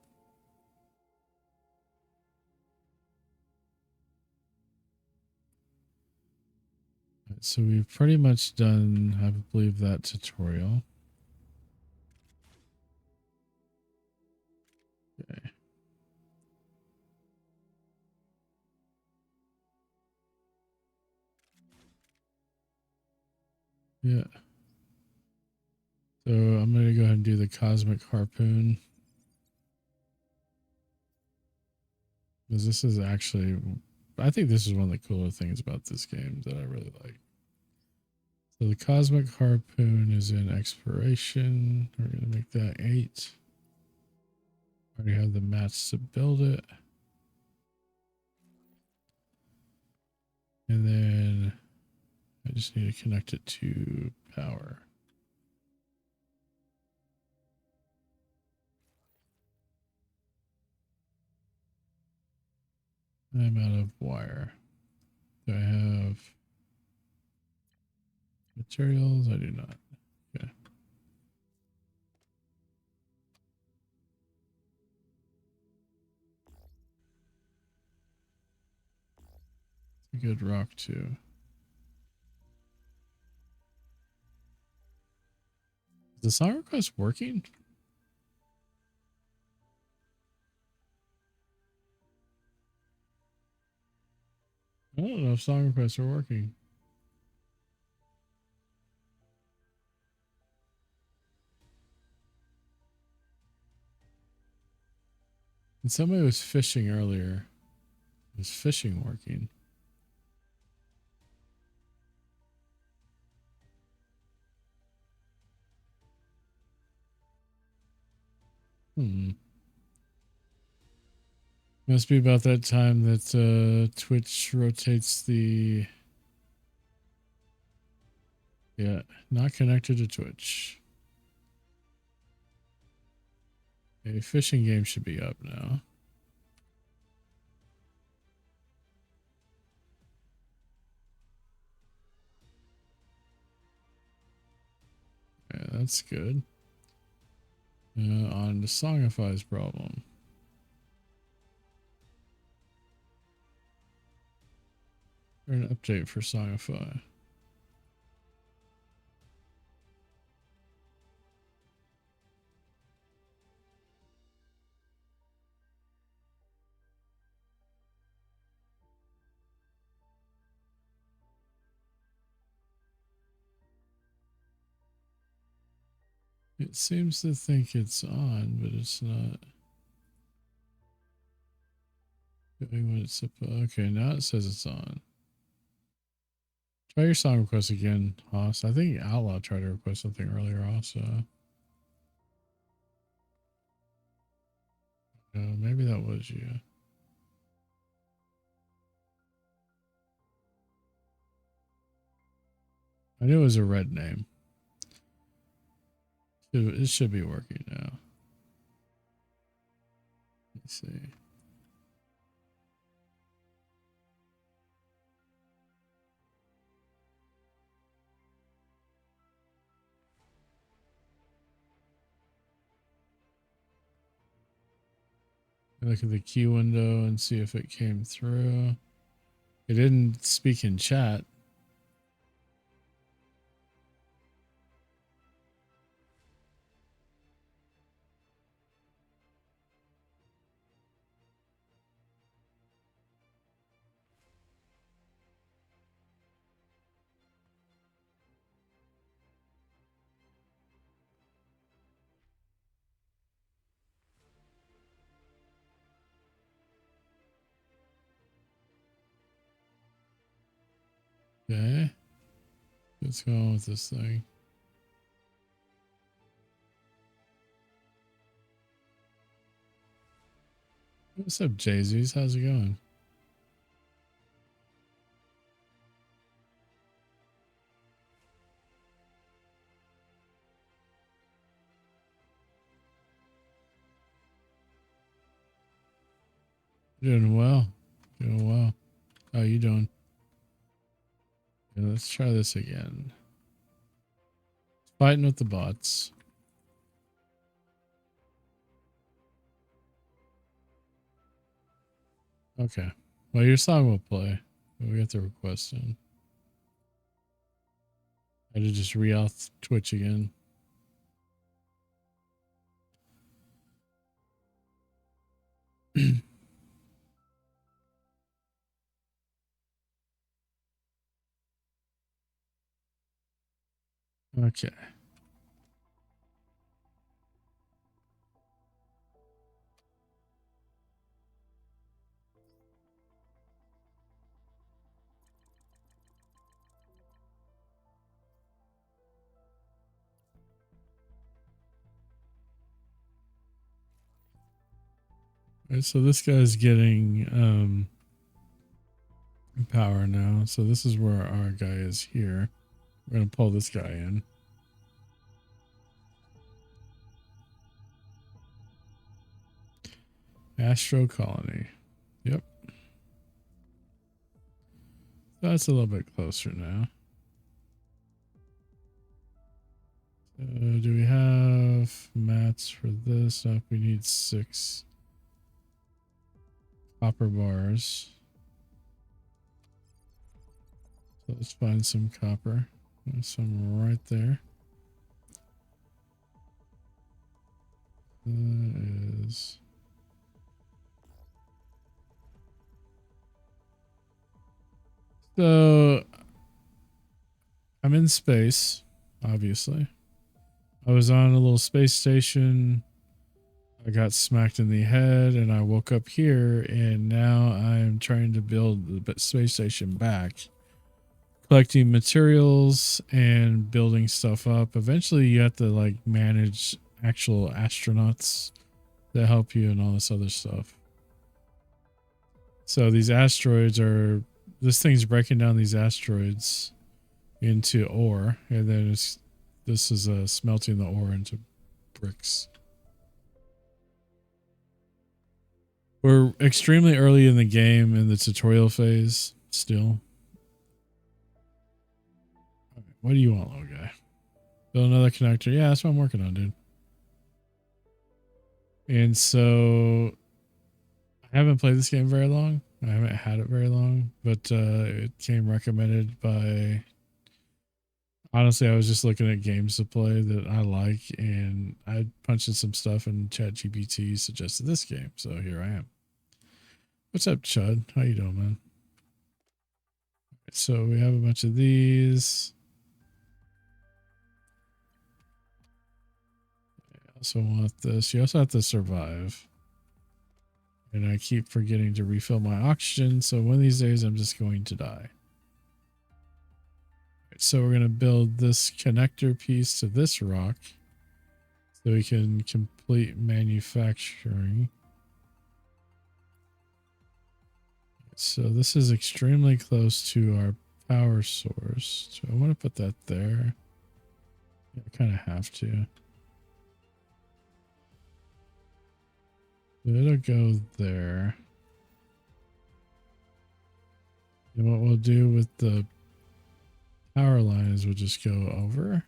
Right, so we've pretty much done, I believe, that tutorial. Okay. Yeah. So I'm going to go ahead and do the cosmic harpoon. Because this is actually, I think this is one of the cooler things about this game that I really like. So the cosmic harpoon is in exploration. We're going to make that 8. Already have the mats to build it. And then I just need to connect it to power. I'm out of wire. Do I have materials? I do not. Okay. It's a good rock too. Is the song request working? I don't know if song requests are working. And somebody was fishing earlier. Is fishing working? Hmm. Must be about that time that Twitch rotates the... Yeah, not connected to Twitch. A fishing game should be up now. Yeah, that's good. On to Songify's problem. Or an update for Songify. It seems to think it's on, but it's not doing what it's supposed. Okay, now it says it's on. Try your song request again, Haas. I think Outlaw tried to request something earlier also. Maybe that was you. I knew it was a red name. It should be working now. Let's see. Look at the key window and see if it came through. It didn't speak in chat. Okay. What's going on with this thing? What's up, Jay-Z's? How's it going? Doing well. Doing well. How you doing? Yeah, let's try this again. Fighting with the bots. Okay. Well, your song will play. We got the request in. I had to just re-auth Twitch again. Okay. All right, so this guy's getting power now. So this is where our guy is here. We're gonna pull this guy in. Astro Colony. Yep. That's a little bit closer now. Do we have mats for this? Nope, we need 6 copper bars. So let's find some copper. There's some right there. That is... So I'm in space, obviously. I was on a little space station. I got smacked in the head and I woke up here, and now I'm trying to build the space station back, collecting materials and building stuff up. Eventually you have to like manage actual astronauts that help you and all this other stuff. So these asteroids are, this thing's breaking down these asteroids into ore, and then this is smelting the ore into bricks. We're extremely early in the game in the tutorial phase still. What do you want, little guy? Build another connector. Yeah, that's what I'm working on, dude. And so I haven't played this game very long. I haven't had it very long, but it came recommended by, honestly, I was just looking at games to play that I like, and I punched in some stuff, and ChatGPT suggested this game, so here I am. What's up, Chud? How you doing, man? So we have a bunch of these. I also want this. You also have to survive. And I keep forgetting to refill my oxygen, so one of these days I'm just going to die. Right, so we're going to build this connector piece to this rock so we can complete manufacturing. So this is extremely close to our power source. So I want to put that there. Yeah, I kind of have to. So it'll go there. And what we'll do with the power line is we'll just go over.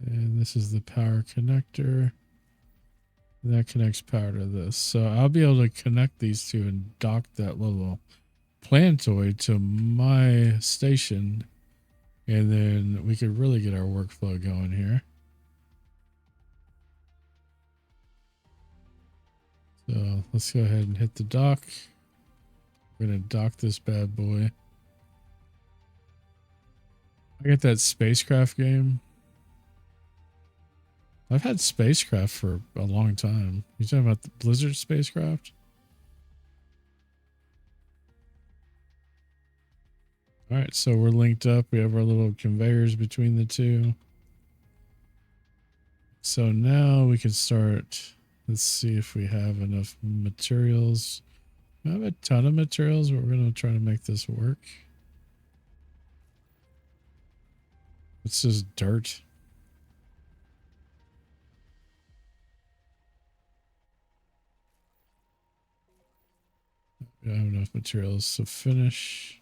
And this is the power connector. That connects power to this. So I'll be able to connect these two and dock that little plantoid to my station. And then we could really get our workflow going here. So let's go ahead and hit the dock. We're going to dock this bad boy. I got that spacecraft game. I've had spacecraft for a long time. You talking about the Blizzard spacecraft? All right, so we're linked up. We have our little conveyors between the two. So now we can start. Let's see if we have enough materials. I have a ton of materials, but we're going to try to make this work. It's just dirt. We don't have enough materials to finish.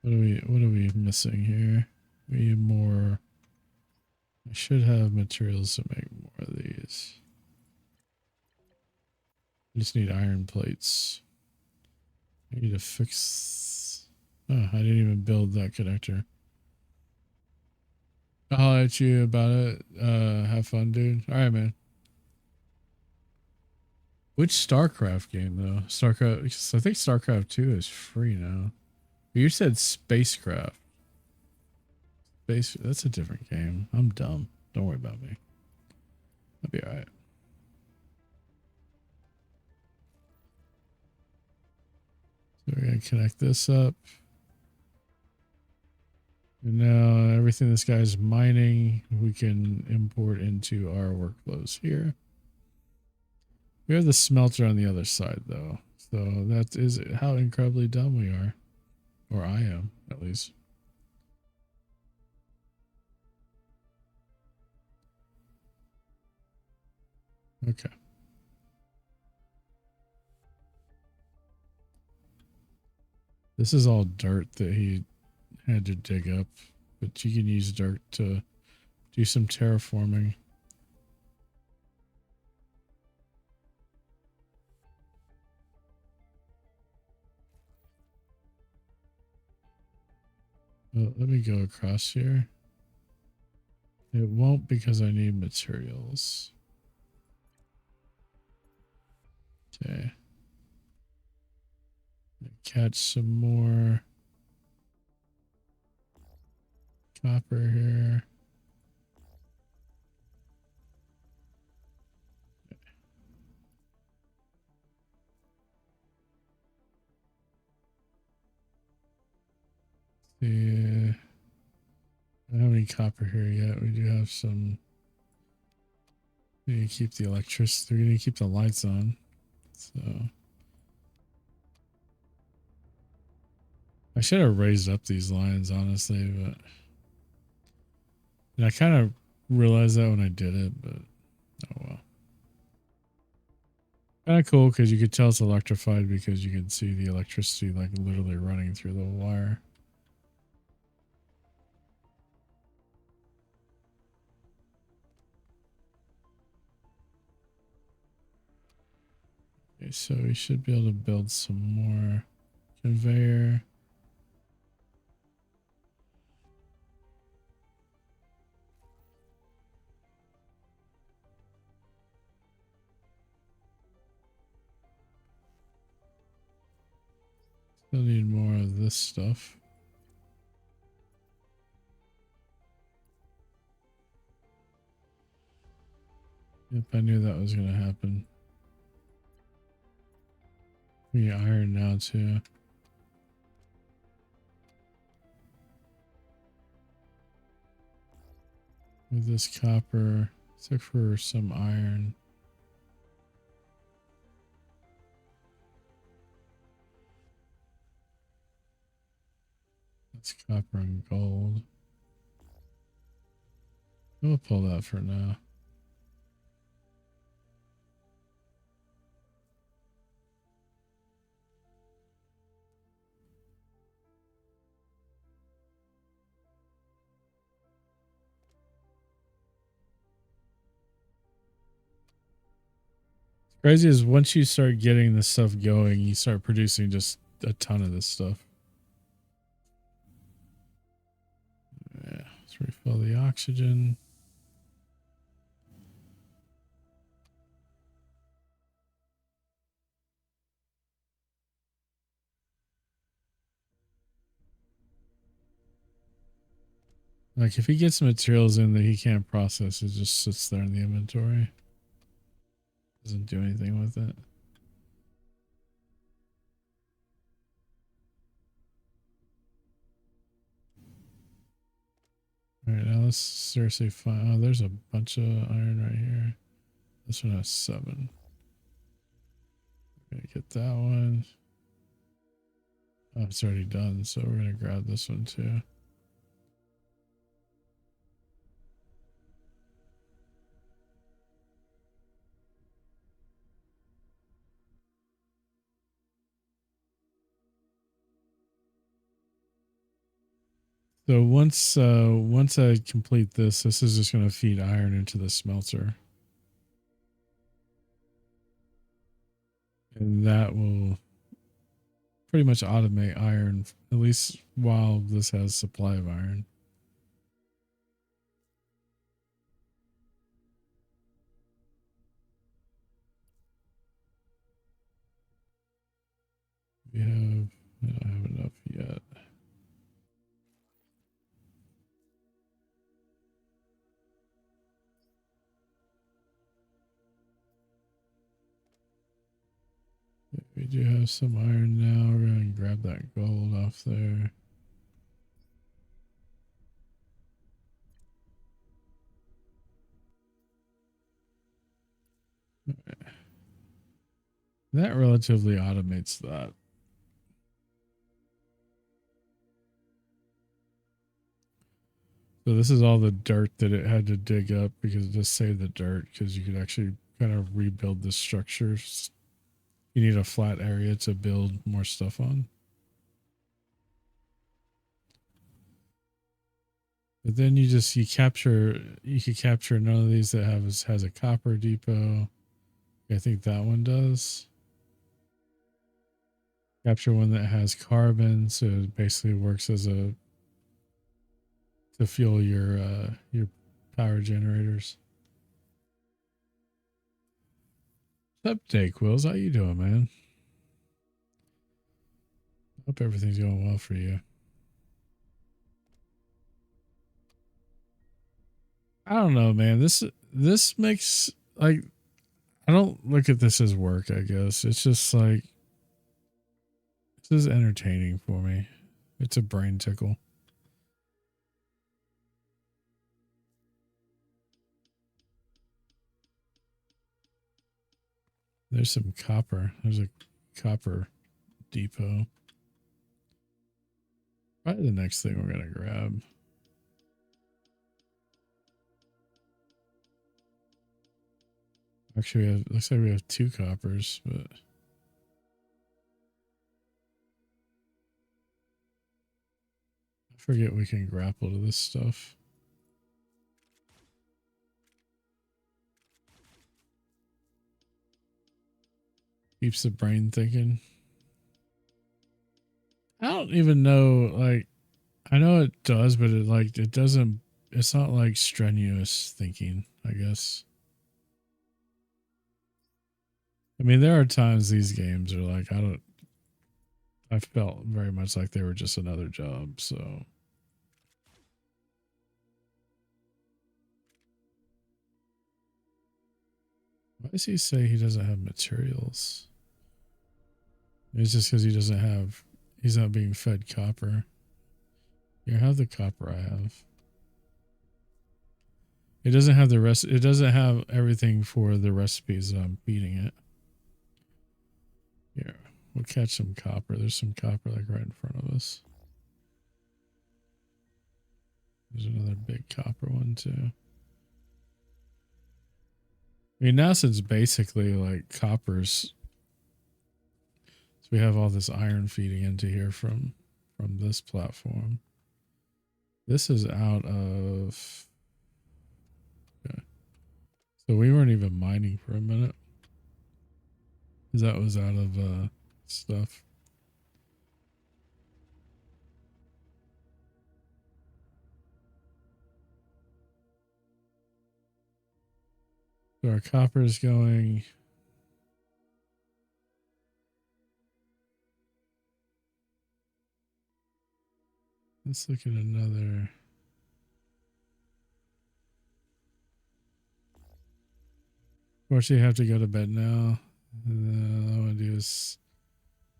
What are we missing here? We need more. I should have materials to make more of these. I just need iron plates. I need to fix. Oh, I didn't even build that connector. I'll holler at you about it. Have fun, dude. All right, man. Which StarCraft game though? StarCraft. I think StarCraft 2 is free now. You said spacecraft. That's a different game. I'm dumb. Don't worry about me. I'll be all right. So we're gonna connect this up. And now everything this guy's mining, we can import into our workflows here. We have the smelter on the other side though. So that is how incredibly dumb we are. Or I am, at least. Okay. This is all dirt that he had to dig up, but you can use dirt to do some terraforming. Well, let me go across here. It won't because I need materials. Okay. Catch some more copper here. Yeah. I don't have any copper here yet. We do have some. We need to keep the electricity. We need to keep the lights on. So I should have raised up these lines, honestly, but and I kind of realized that when I did it, but oh well. Kind of cool because you could tell it's electrified because you can see the electricity like literally running through the wire. Okay, so we should be able to build some more conveyor. Still need more of this stuff. Yep, I knew that was going to happen. We need iron now too. With this copper, let's look for some iron. That's copper and gold. We'll pull that for now. Crazy is once you start getting this stuff going, you start producing just a ton of this stuff. Yeah, let's refill the oxygen. Like if he gets materials in that he can't process, it just sits there in the inventory. Doesn't do anything with it. All right, now let's seriously find. Oh, there's a bunch of iron right here. This one has 7. Gonna get that one. Oh, it's already done, so we're gonna grab this one too. So once I complete this, this is just gonna feed iron into the smelter, and that will pretty much automate iron, at least while this has supply of iron. We have, I don't have enough yet. We do have some iron now. We're going to grab that gold off there. Okay. That relatively automates that. So this is all the dirt that it had to dig up because it just saved the dirt because you could actually kind of rebuild the structures. You need a flat area to build more stuff on. But then you could capture none of these that has a copper depot. I think that one does. Capture one that has carbon, so it basically works as to fuel your power generators. What's up, Day Quills? How you doing, man? Hope everything's going well for you. I don't know, man. This makes like I don't look at this as work, I guess. It's just like this is entertaining for me. It's a brain tickle. There's some copper. There's a copper depot. Probably the next thing we're gonna grab. Actually, we have, looks like we have 2 coppers, but I forget we can grapple to this stuff. Keeps the brain thinking. I don't even know, like, I know it does, but it doesn't, it's not like strenuous thinking, I guess. I mean, there are times these games are like, I felt very much like they were just another job, so. Why does he say he doesn't have materials? It's just because he doesn't have, he's not being fed copper. Here, have the copper I have. It doesn't have the rest, it doesn't have everything for the recipes that I'm feeding it. Here, we'll catch some copper. There's some copper like right in front of us. There's another big copper one too. I mean, now since basically like coppers, so we have all this iron feeding into here from this platform. This is out of, okay. So we weren't even mining for a minute. Because that was out of stuff. So our copper is going. Let's look at another. Of course, you have to go to bed now. All I want to do is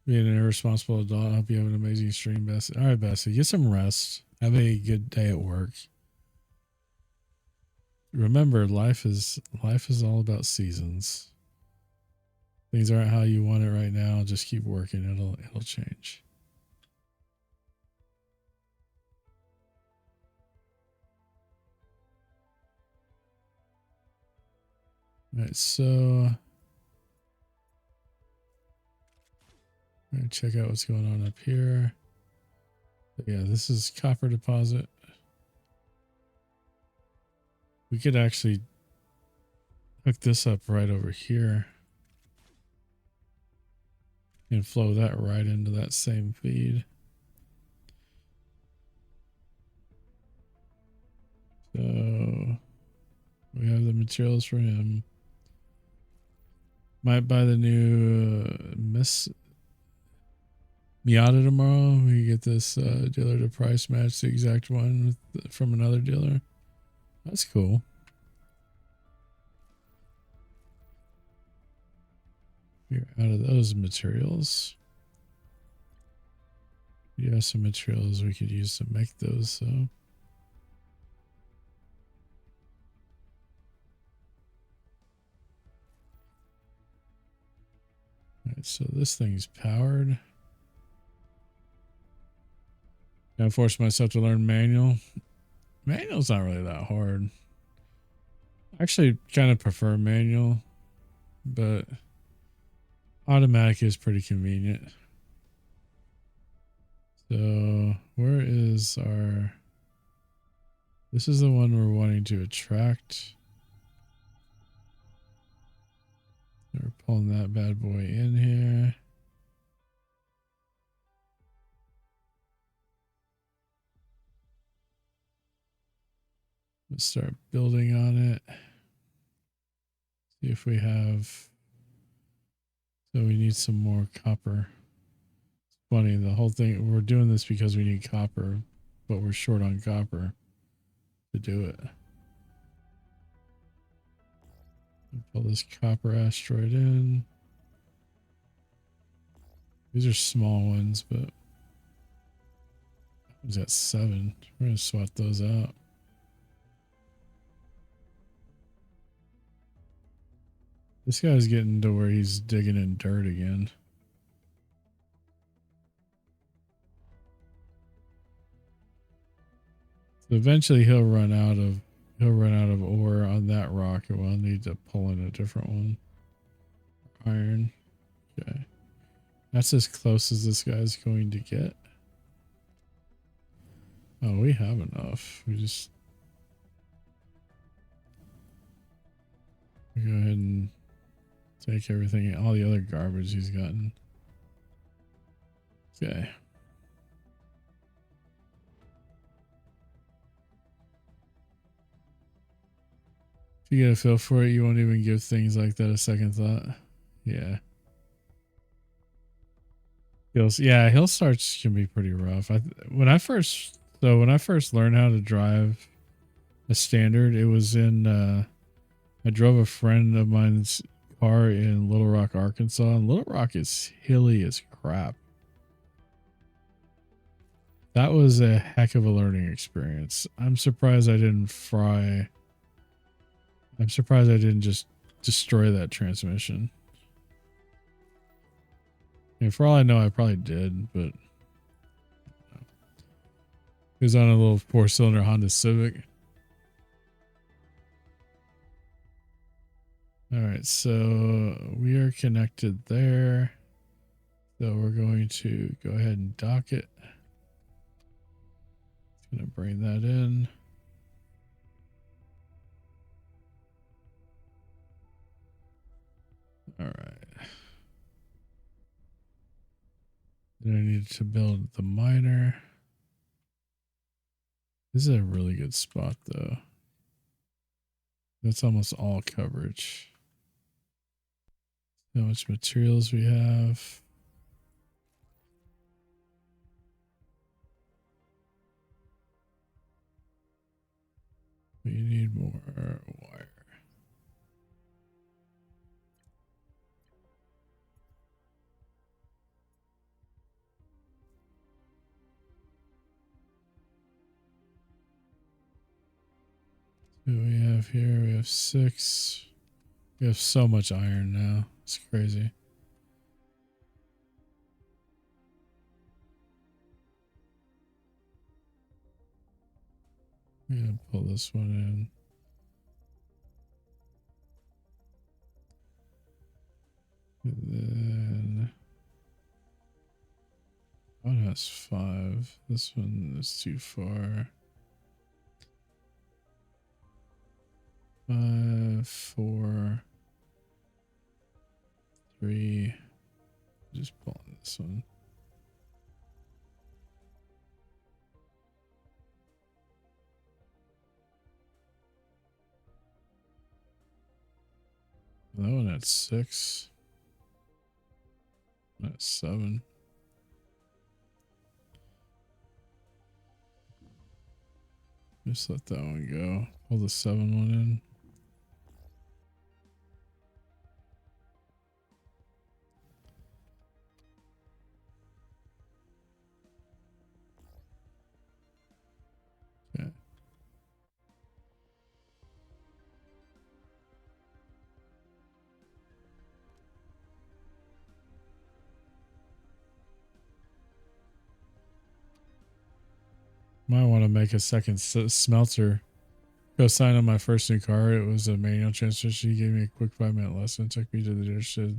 be an irresponsible adult. I hope you have an amazing stream, Bessie. All right, Bessie, get some rest. Have a good day at work. Remember, life is all about seasons. Things aren't how you want it right now. Just keep working. It'll change. All right, so I'm gonna check out what's going on up here. But yeah, this is copper deposit. We could actually hook this up right over here and flow that right into that same feed. So we have the materials for him. Might buy the new Miss Miata tomorrow. We get this dealer to price match the exact one from another dealer. That's cool. We're out of those materials. You have some materials we could use to make those, so. Alright, so this thing's powered. Gotta force myself to learn manual. Manual's not really that hard. I actually kind of prefer manual, but automatic is pretty convenient. So where is our, this is the one we're wanting to attract. We're pulling that bad boy in here. Let's start building on it. See if we have, so we need some more copper. It's funny, the whole thing, we're doing this because we need copper, but we're short on copper to do it. Pull this copper asteroid in. These are small ones, but was at 7. We're gonna swap those out. This guy's getting to where he's digging in dirt again. So eventually he'll run out of ore on that rock, and we'll need to pull in a different one. Iron. Okay. That's as close as this guy's going to get. Oh, we have enough. We just go ahead and take everything, all the other garbage he's gotten. Okay. If you get a feel for it, you won't even give things like that a second thought. Yeah. Hill starts can be pretty rough. When I first learned how to drive a standard, it was in I drove a friend of mine's car in Little Rock, Arkansas, and Little Rock is hilly as crap. That was a heck of a learning experience. I'm surprised I didn't just destroy that transmission. And for all I know, I probably did, but it was on a little 4-cylinder Honda Civic. All right, so we are connected there. So we're going to go ahead and dock it. It's going to bring that in. All right. Then I need to build the miner. This is a really good spot, though. That's almost all coverage. How much materials we have. We need more wire. So we have here, we have 6. We have so much iron now. It's crazy. I'm going to pull this one in. And then one has 5. This one is too far. 5, 4, 3. Just pull in this one. That one at 6. At 7. Just let that one go. Pull the 7 one in. Okay. Might want to make a second smelter. Go sign on my first new car. It was a manual transmission. She gave me a quick 5-minute lesson. Took me to the dealership.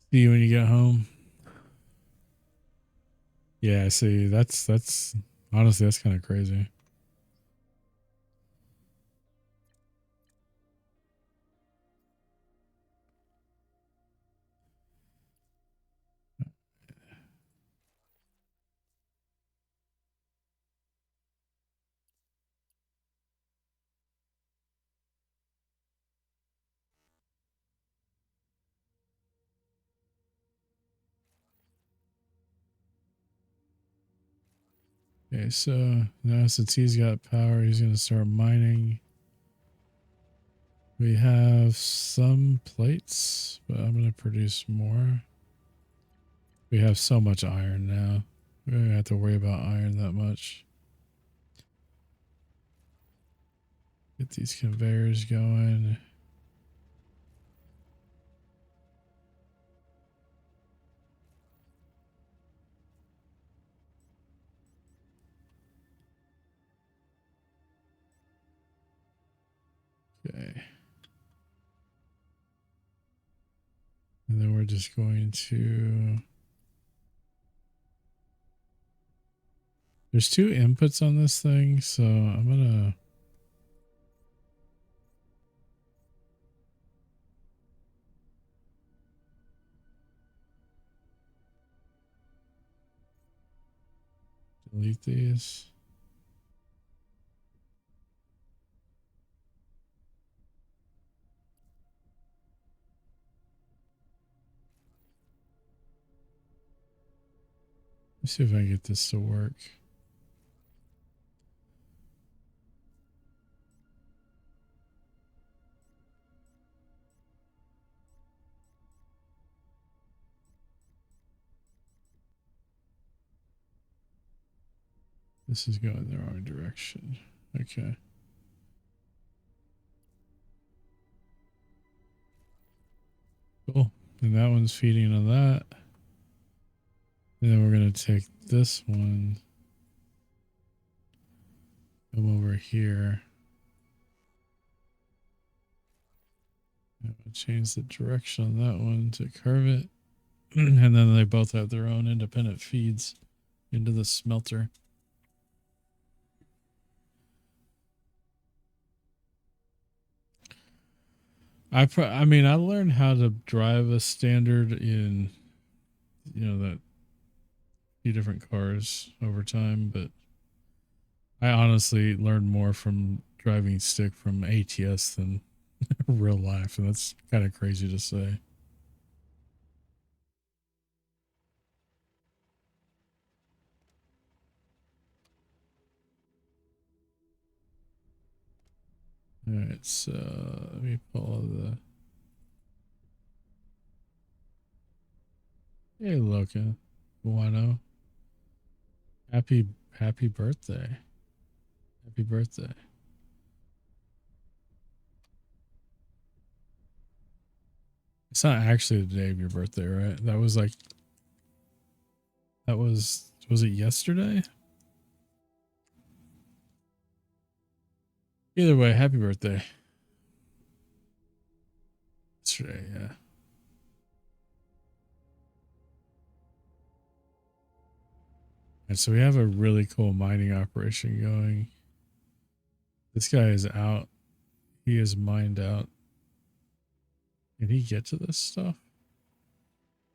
See you when you get home. Yeah, see, that's honestly, that's kind of crazy. Okay, so now since he's got power, he's going to start mining. We have some plates, but I'm going to produce more. We have so much iron now. We don't have to worry about iron that much. Get these conveyors going. Okay. And then we're just going to... There's two inputs on this thing, so I'm gonna... delete these. Let's see if I can get this to work. This is going the wrong direction. Okay. Cool. And that one's feeding on that. And then we're going to take this one. Come over here. And we'll change the direction on that one to curve it. And then they both have their own independent feeds into the smelter. I mean, I learned how to drive a standard in, that few different cars over time, but I honestly learned more from driving stick from ATS than real life, and that's kind of crazy to say. All right, so let me follow the... Hey, Loka. Guano. Happy birthday. Happy birthday. It's not actually the day of your birthday, right? Was it yesterday? Either way, happy birthday. Yesterday, yeah. And so we have a really cool mining operation going. This guy is out. He is mined out. Can he get to this stuff?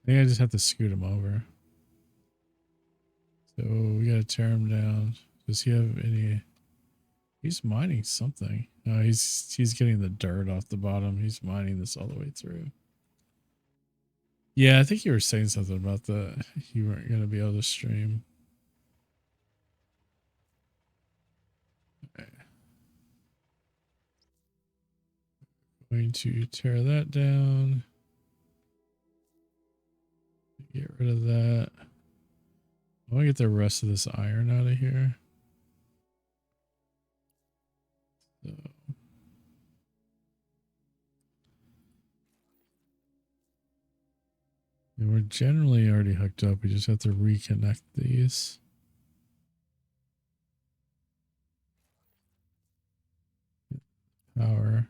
I think I just have to scoot him over. So we gotta tear him down. Does he have any... He's mining something. No, he's getting the dirt off the bottom. He's mining this all the way through. Yeah, I think you were saying something about that. You weren't gonna be able to stream. Okay. Going to tear that down. Get rid of that. I want to get the rest of this iron out of here. So. And we're generally already hooked up. We just have to reconnect these. Power.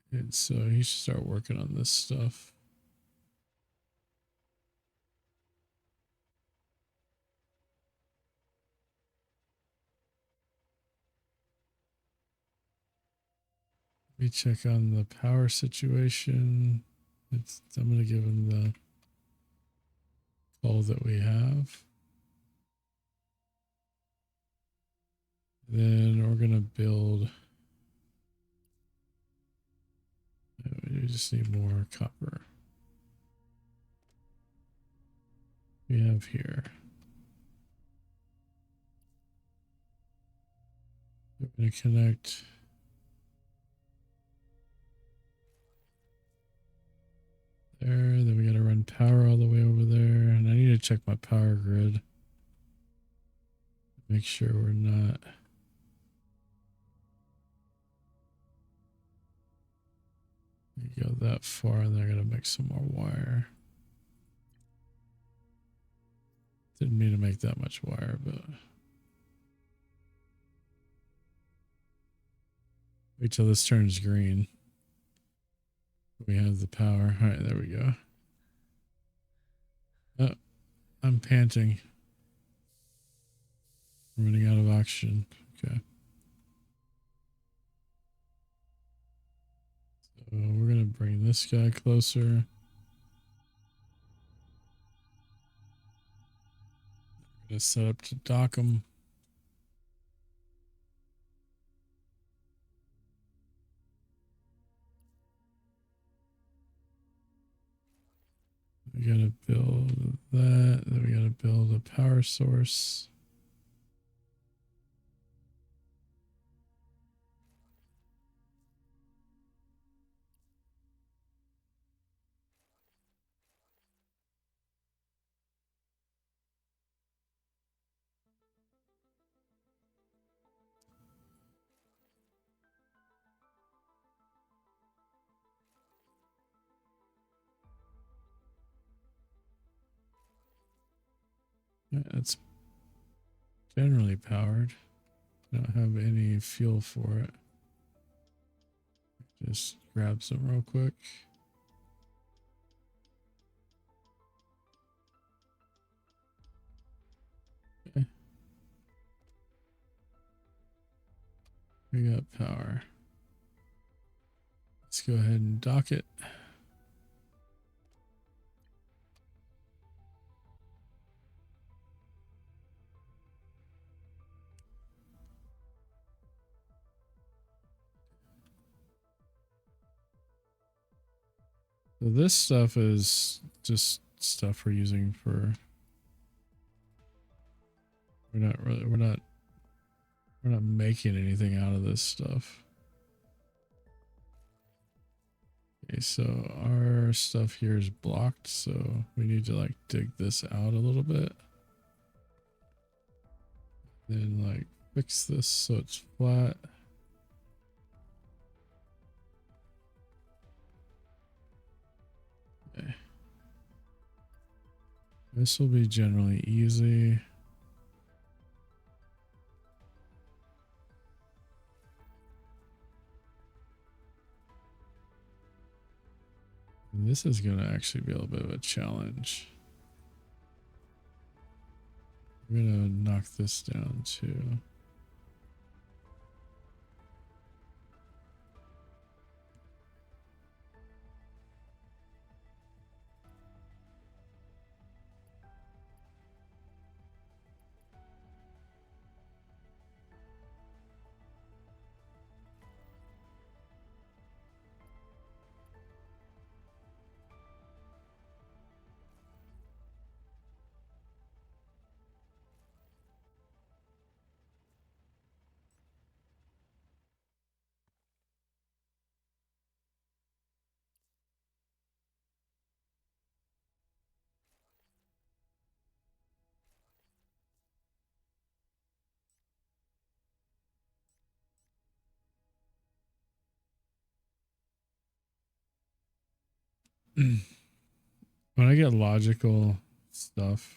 And so he should start working on this stuff. Let me check on the power situation. I'm going to give him the call that we have. Then we're going to build. We just need more copper. We have here. We're going to connect. There, then we got to run power all the way over there, and I need to check my power grid. Make sure we're not. You go that far and they're gonna make some more wire. Didn't mean to make that much wire, but wait till this turns green. We have the power. All right, there we go. Oh, I'm panting. I'm running out of oxygen. Okay. So we're gonna bring this guy closer. Gonna set up to dock him. We gotta build that. Then we gotta build a power source. Yeah, it's generally powered. Don't have any fuel for it. Just grab some real quick. Okay. We got power. Let's go ahead and dock it. So this stuff is just stuff we're using for. We're not making anything out of this stuff. Okay, so our stuff here is blocked, so we need to like dig this out a little bit. Then like fix this so it's flat. Okay. This will be generally easy. And this is going to actually be a little bit of a challenge. We're going to knock this down too. When I get logical stuff,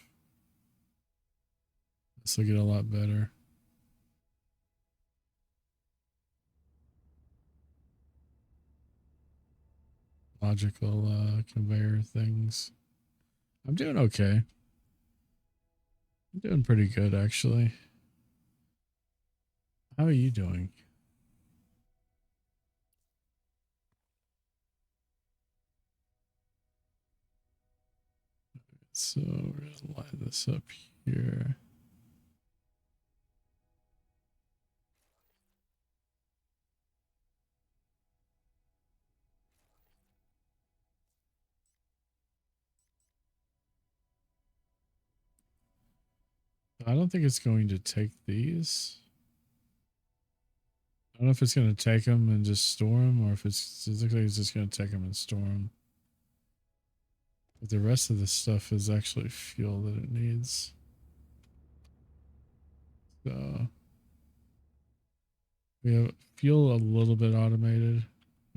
this will get a lot better. Logical conveyor things. I'm doing okay. I'm doing pretty good actually. How are you doing? So we're gonna line this up here. I don't think it's going to take these. I don't know if it's going to take them and just store them, or if it looks like it's just going to take them and store them. But the rest of the stuff is actually fuel that it needs. So we have fuel a little bit automated,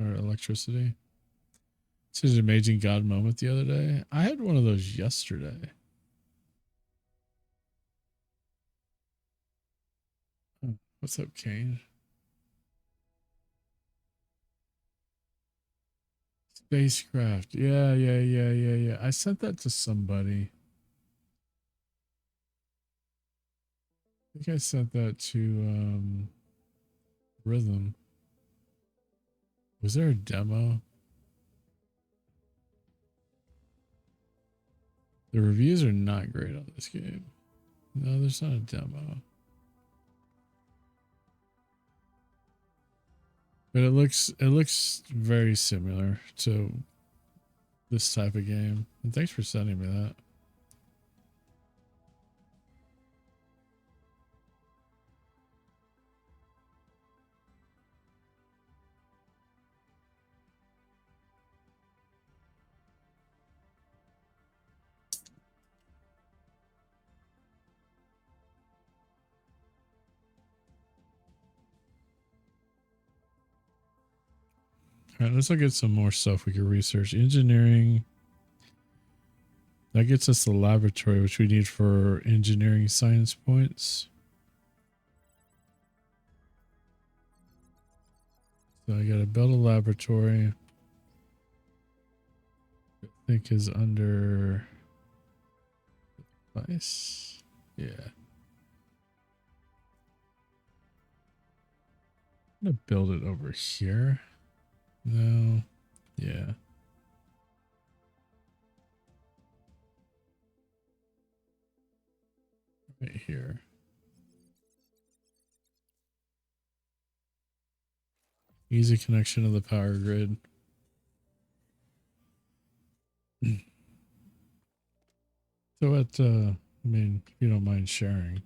or electricity. This is an amazing God moment the other day. I had one of those yesterday. Oh, what's up, Kane? Spacecraft. Yeah. I sent that to somebody. I think I sent that to Rhythm. Was there a demo? The reviews are not great on this game. No, there's not a demo. But it looks very similar to this type of game. And thanks for sending me that. All right, let's look at some more stuff we can research. Engineering. That gets us the laboratory, which we need for engineering science points. So I got to build a laboratory. I think is under device. Yeah. I'm going to build it over here. No. Yeah. Right here. Easy connection to the power grid. So what, I mean, if you don't mind sharing.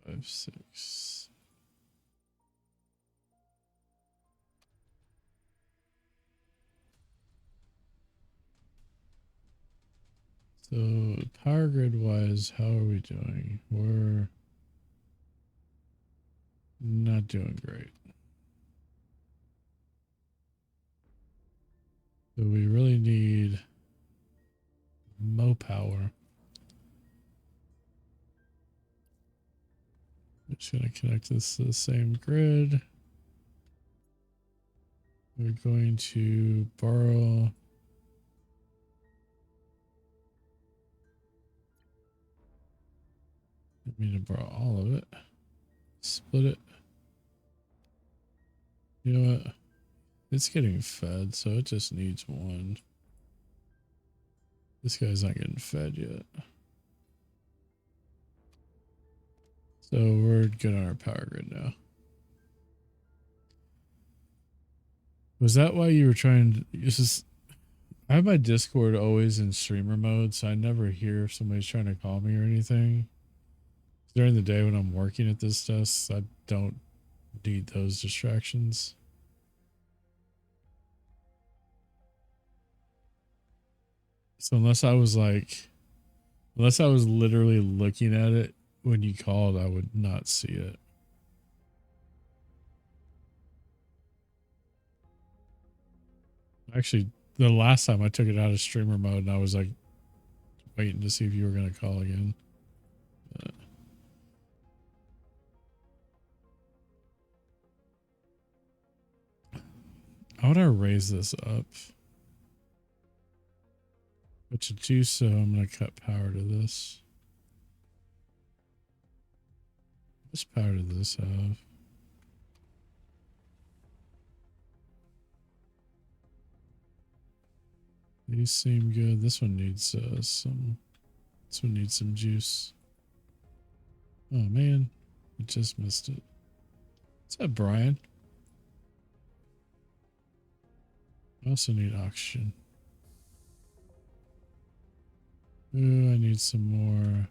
Five, six. So power grid wise, how are we doing? We're not doing great. So we really need more power. I'm just going to connect this to the same grid. We're going to borrow. I mean to borrow all of it. Split it. You know what? It's getting fed, so it just needs one. This guy's not getting fed yet. So we're good on our power grid now. Was that why you were trying to... This is... I have my Discord always in streamer mode, so I never hear if somebody's trying to call me or anything. During the day when I'm working at this desk, I don't need those distractions. So unless I was literally looking at it when you called, I would not see it. Actually, the last time I took it out of streamer mode and I was like waiting to see if you were going to call again. I want to raise this up. But to do so, I'm going to cut power to this. How much power did this have? These seem good. This one needs some juice. Oh man, I just missed it. What's up, Brian? I also need oxygen. Ooh, I need some more.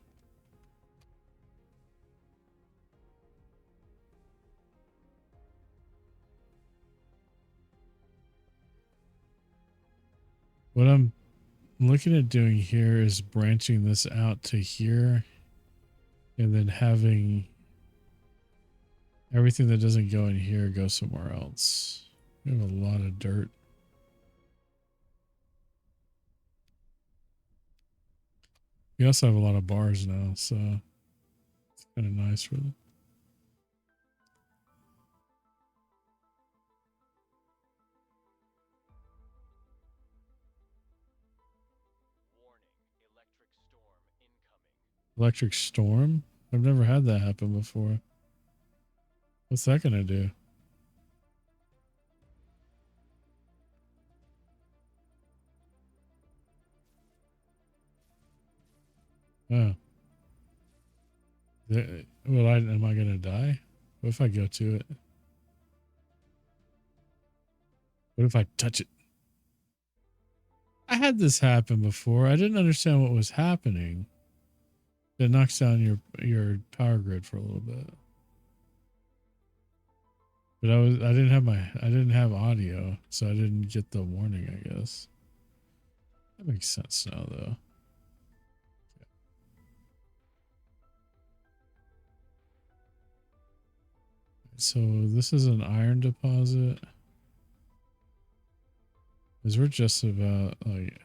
What I'm I'm looking at doing here is branching this out to here and then having everything that doesn't go in here go somewhere else. We have a lot of dirt. We also have a lot of bars now, so it's kind of nice, really. Electric storm? I've never had that happen before. What's that gonna do? Oh. Well, am I gonna die? What if I go to it? What if I touch it? I had this happen before. I didn't understand what was happening. It knocks down your power grid for a little bit. But I didn't have audio, so I didn't get the warning, I guess. That makes sense now though. So this is an iron deposit. Because we're just about like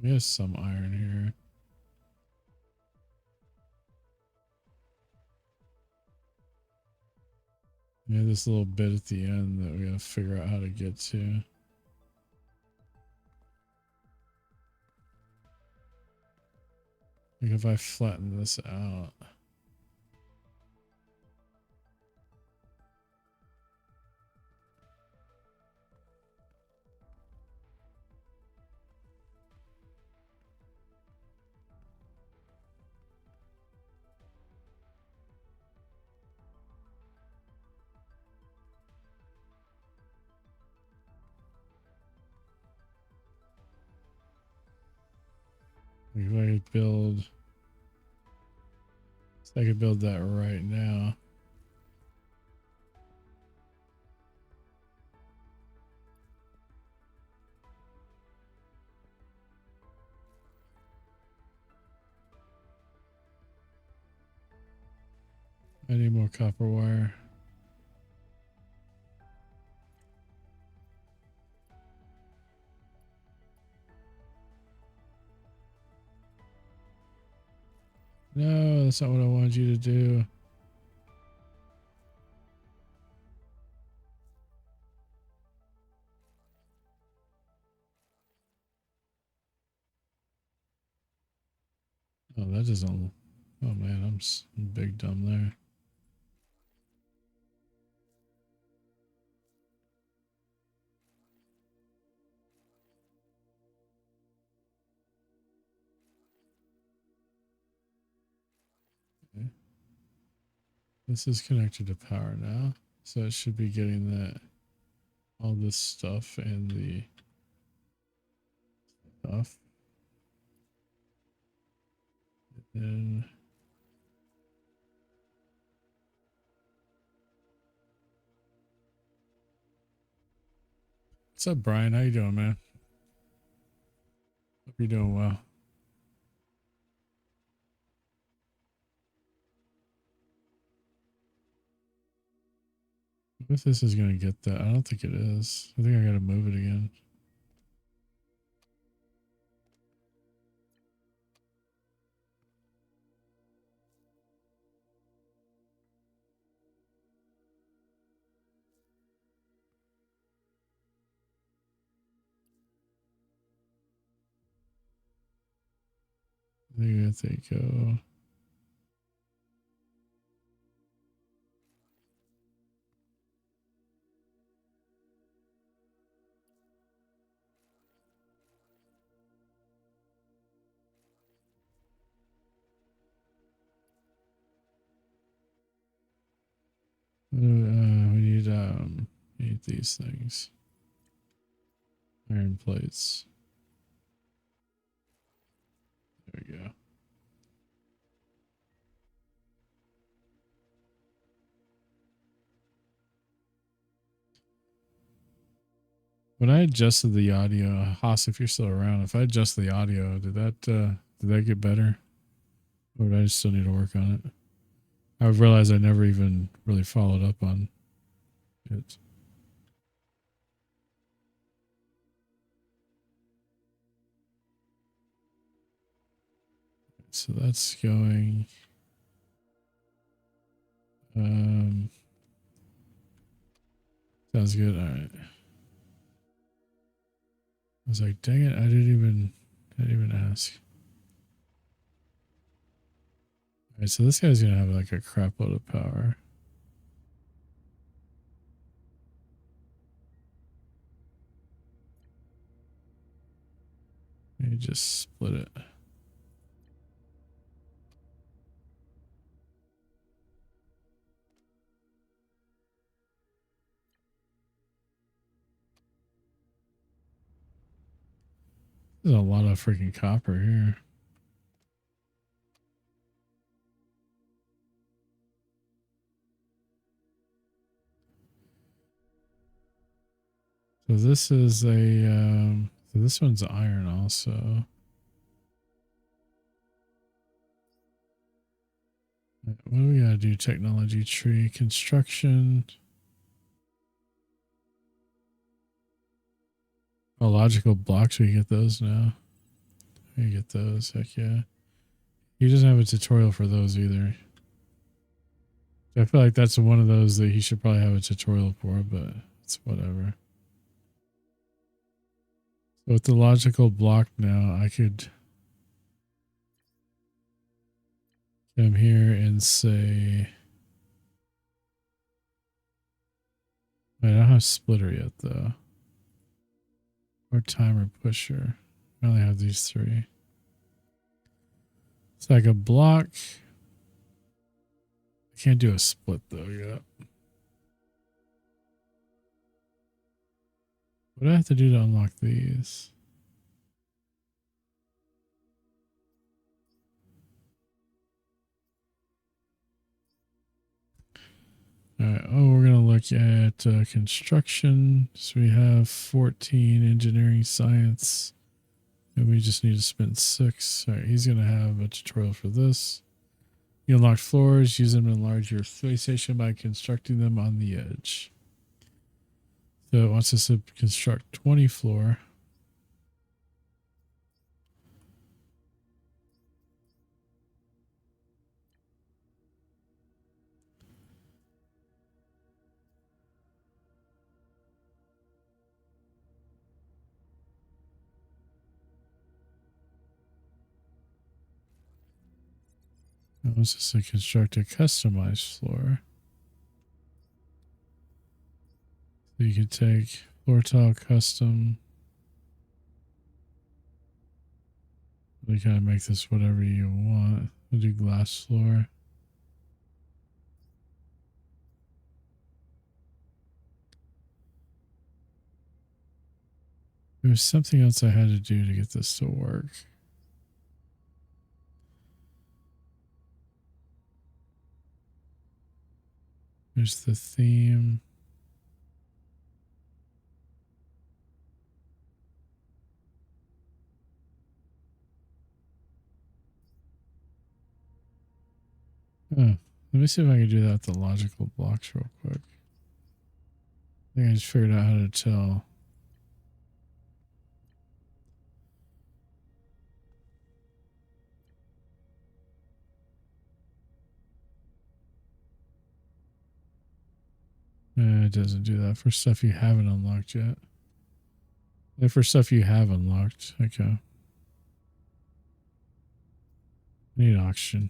we have some iron here. We have this little bit at the end that we gotta figure out how to get to. Like if I flatten this out. Like if I could build, so I could build that right now. I need more copper wire. No, that's not what I wanted you to do. Oh, that doesn't. Oh man, I'm big dumb there. Okay. This is connected to power now, so it should be getting that all this stuff and the stuff. And what's up, Brian? How you doing, man? Hope you're doing well. If this is gonna get that, I don't think it is. I think I gotta move it again. I think go. We need these things. Iron plates. There we go. When I adjusted the audio, Haas, if you're still around, if I adjust the audio, did that get better? Or do I still need to work on it? I've realized I never even really followed up on it. So that's going. Sounds good. All right. I was like, dang it, I didn't even ask. All right, so this guy's gonna have like a crap load of power. Let me just split it. There's a lot of freaking copper here. So this is a so this one's iron also. What do we gotta do? Technology tree, construction. Oh, logical blocks, we get those now. We get those, heck yeah. He doesn't have a tutorial for those either. I feel like that's one of those that he should probably have a tutorial for, but it's whatever. So with the logical block now, I could come here and say, I don't have splitter yet though. Or timer pusher. I only have these three. It's like a block. I can't do a split though yet. What do I have to do to unlock these? All right. Oh, we're going to look at construction. So we have 14 engineering science. And we just need to spend 6. All right. He's going to have a tutorial for this. You unlock floors. Use them to enlarge your space station by constructing them on the edge. So it wants us to construct 20 floor. It wants us to construct a customized floor. So you can take floor tile custom. You kind of make this whatever you want. We'll do glass floor. There was something else I had to do to get this to work. There's the theme. Oh, let me see if I can do that with the logical blocks real quick. I think I just figured out how to tell. It doesn't do that for stuff you haven't unlocked yet. For stuff you have unlocked. Okay. I need oxygen.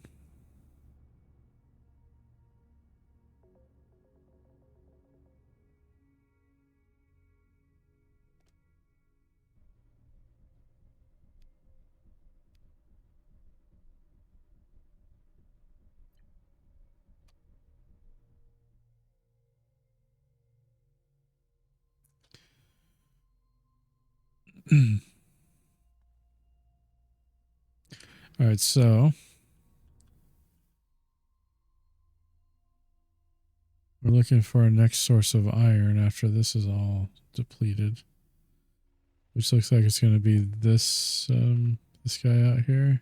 All right, so we're looking for our next source of iron after this is all depleted. which looks like it's going to be this this guy out here.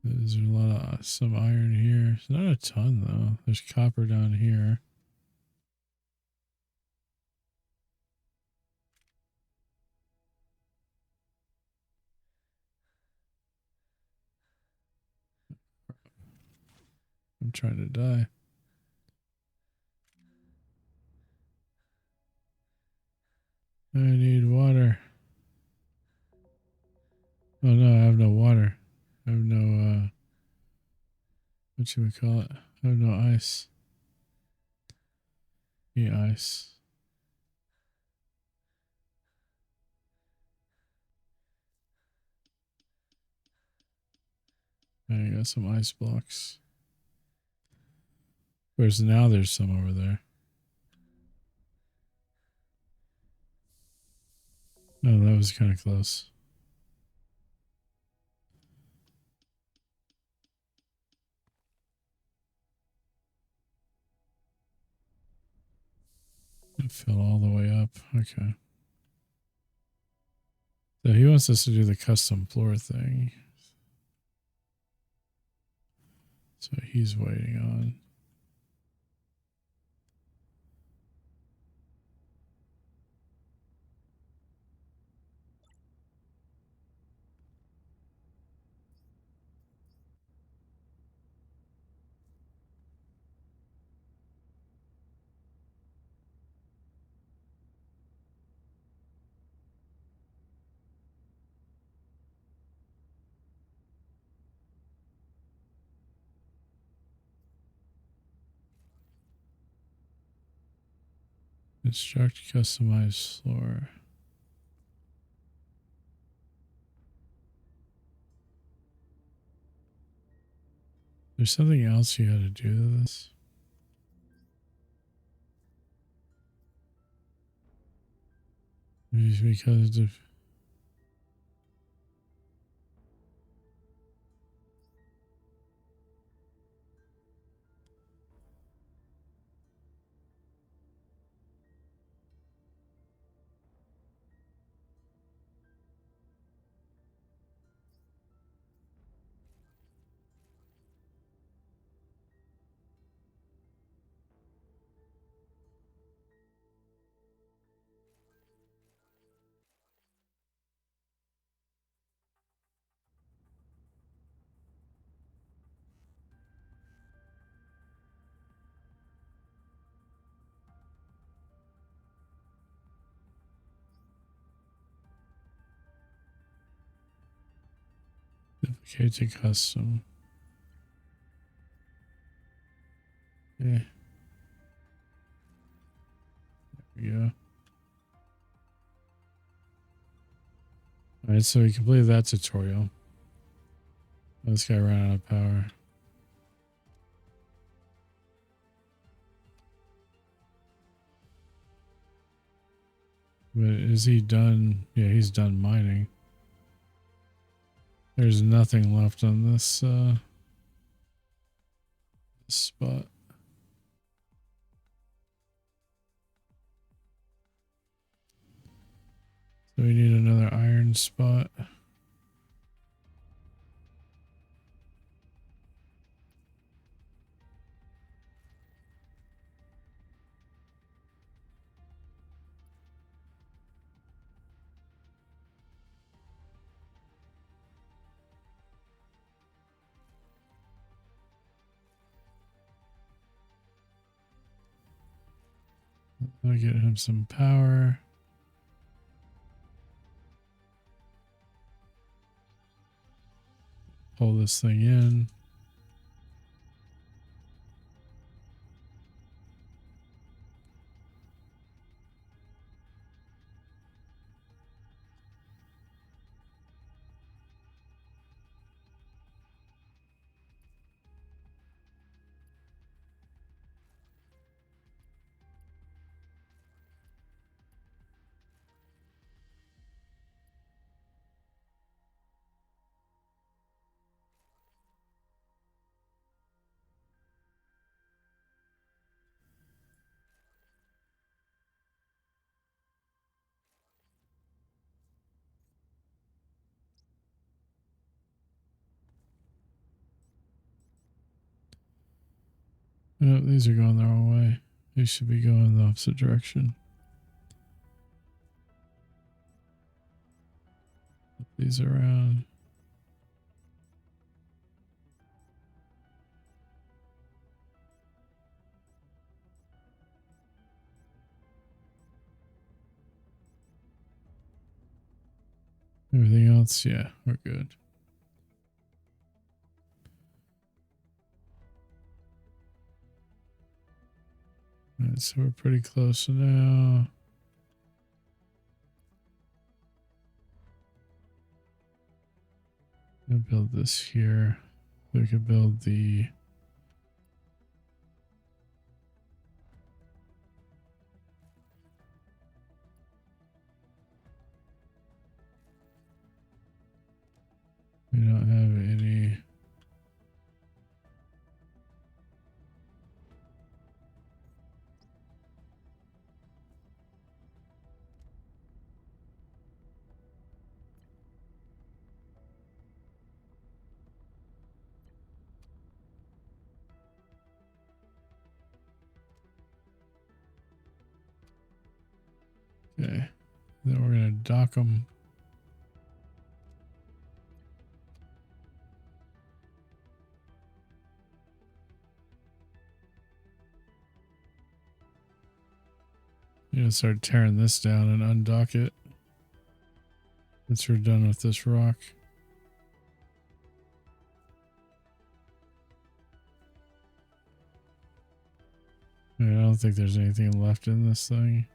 There's a lot of some iron here. It's not a ton though. There's copper down here. I'm trying to die. I need water. Oh no, I have no water. I have no what should we call it? I have no ice. Need ice. I got some ice blocks. Whereas now there's some over there. Oh, that was kind of close. It fell all the way up. Okay. So he wants us to do the custom floor thing. So he's waiting on. Construct customized floor. There's something else you got to do to this. Maybe because of. Duplicate to custom. Yeah. There we go. Alright, so we completed that tutorial. This guy ran out of power. But is he done? Yeah, he's done mining. There's nothing left on this spot. So we need another iron spot. I'll get him some power. Pull this thing in. Oh, these are going the wrong way. These should be going the opposite direction. Flip these around. Everything else, yeah, we're good. All right, so we're pretty close now. I'm gonna build this here. We could build the we don't have any. Okay, then we're gonna dock them. You know, start tearing this down and undock it. Once we're done with this rock. I don't think there's anything left in this thing.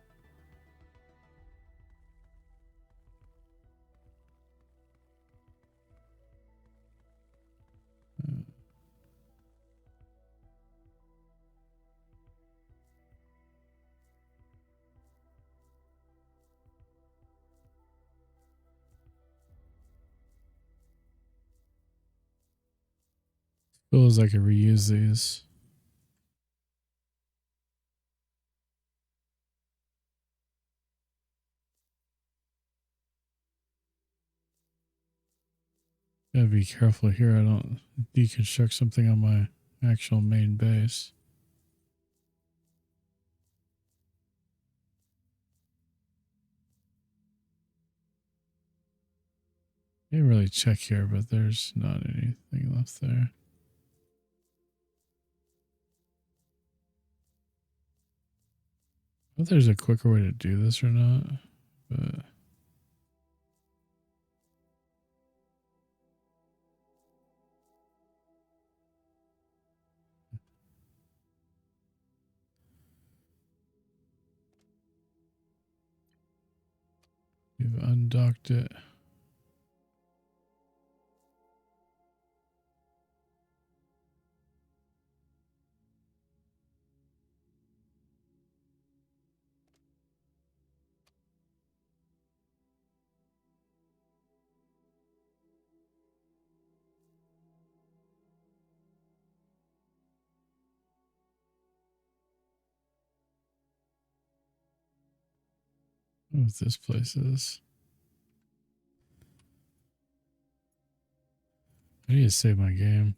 Feels like I could reuse these. Gotta be careful here. I don't deconstruct something on my actual main base. Didn't really check here, but there's not anything left there. I don't know if there's a quicker way to do this or not, but we've undocked it. I don't know what this place is. I need to save my game.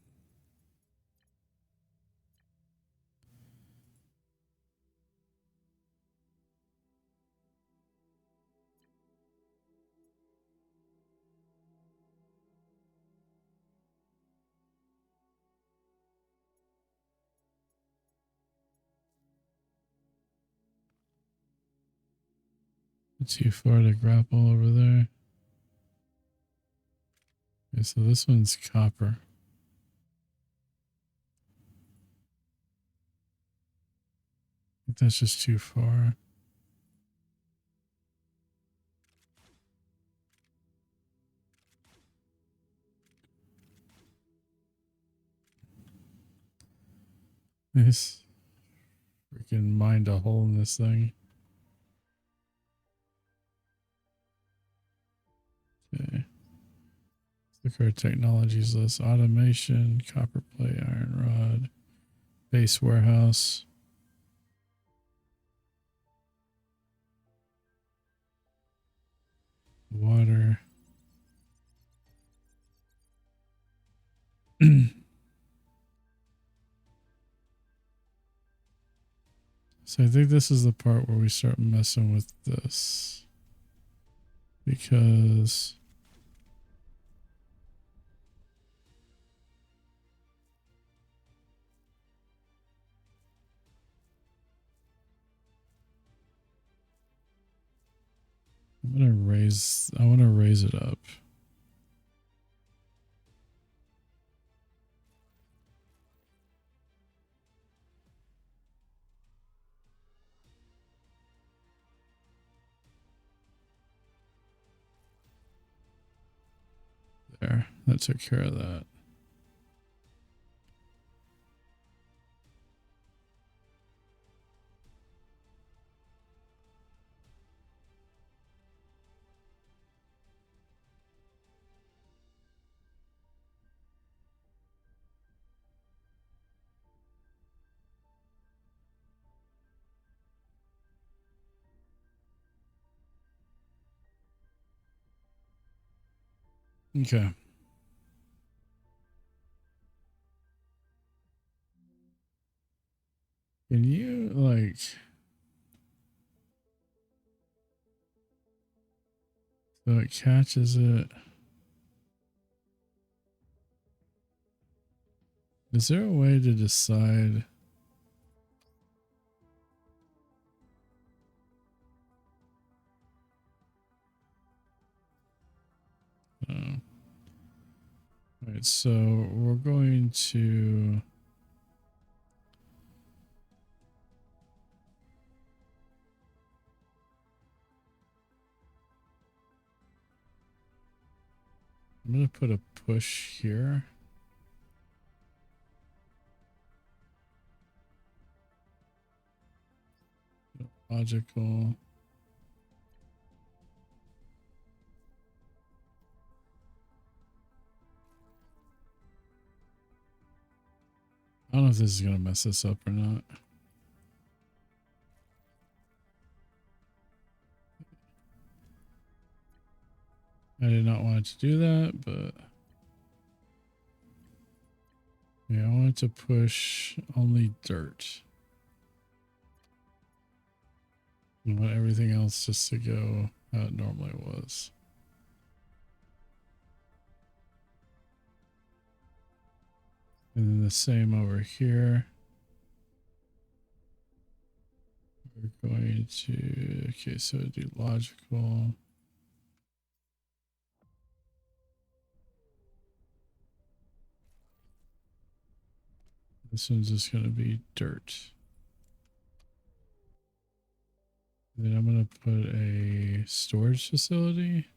It's too far to grapple over there. Okay, so this one's copper. I think that's just too far. Nice. Freaking mined a hole in this thing. Okay. Look at our technologies list. Automation, copper plate, iron rod, base warehouse. Water. So I think this is the part where we start messing with this. Because I want to raise it up. There, that took care of that. Okay. Can you like so it catches it? Is there a way to decide? All right, so we're going to I'm going to put a push here. Logical. I don't know if this is going to mess this up or not. I did not want it to do that, but yeah, I wanted to push only dirt. I want everything else just to go how it normally was. And then the same over here. We're going to, okay, so do logical. This one's just going to be dirt. Then I'm going to put a storage facility.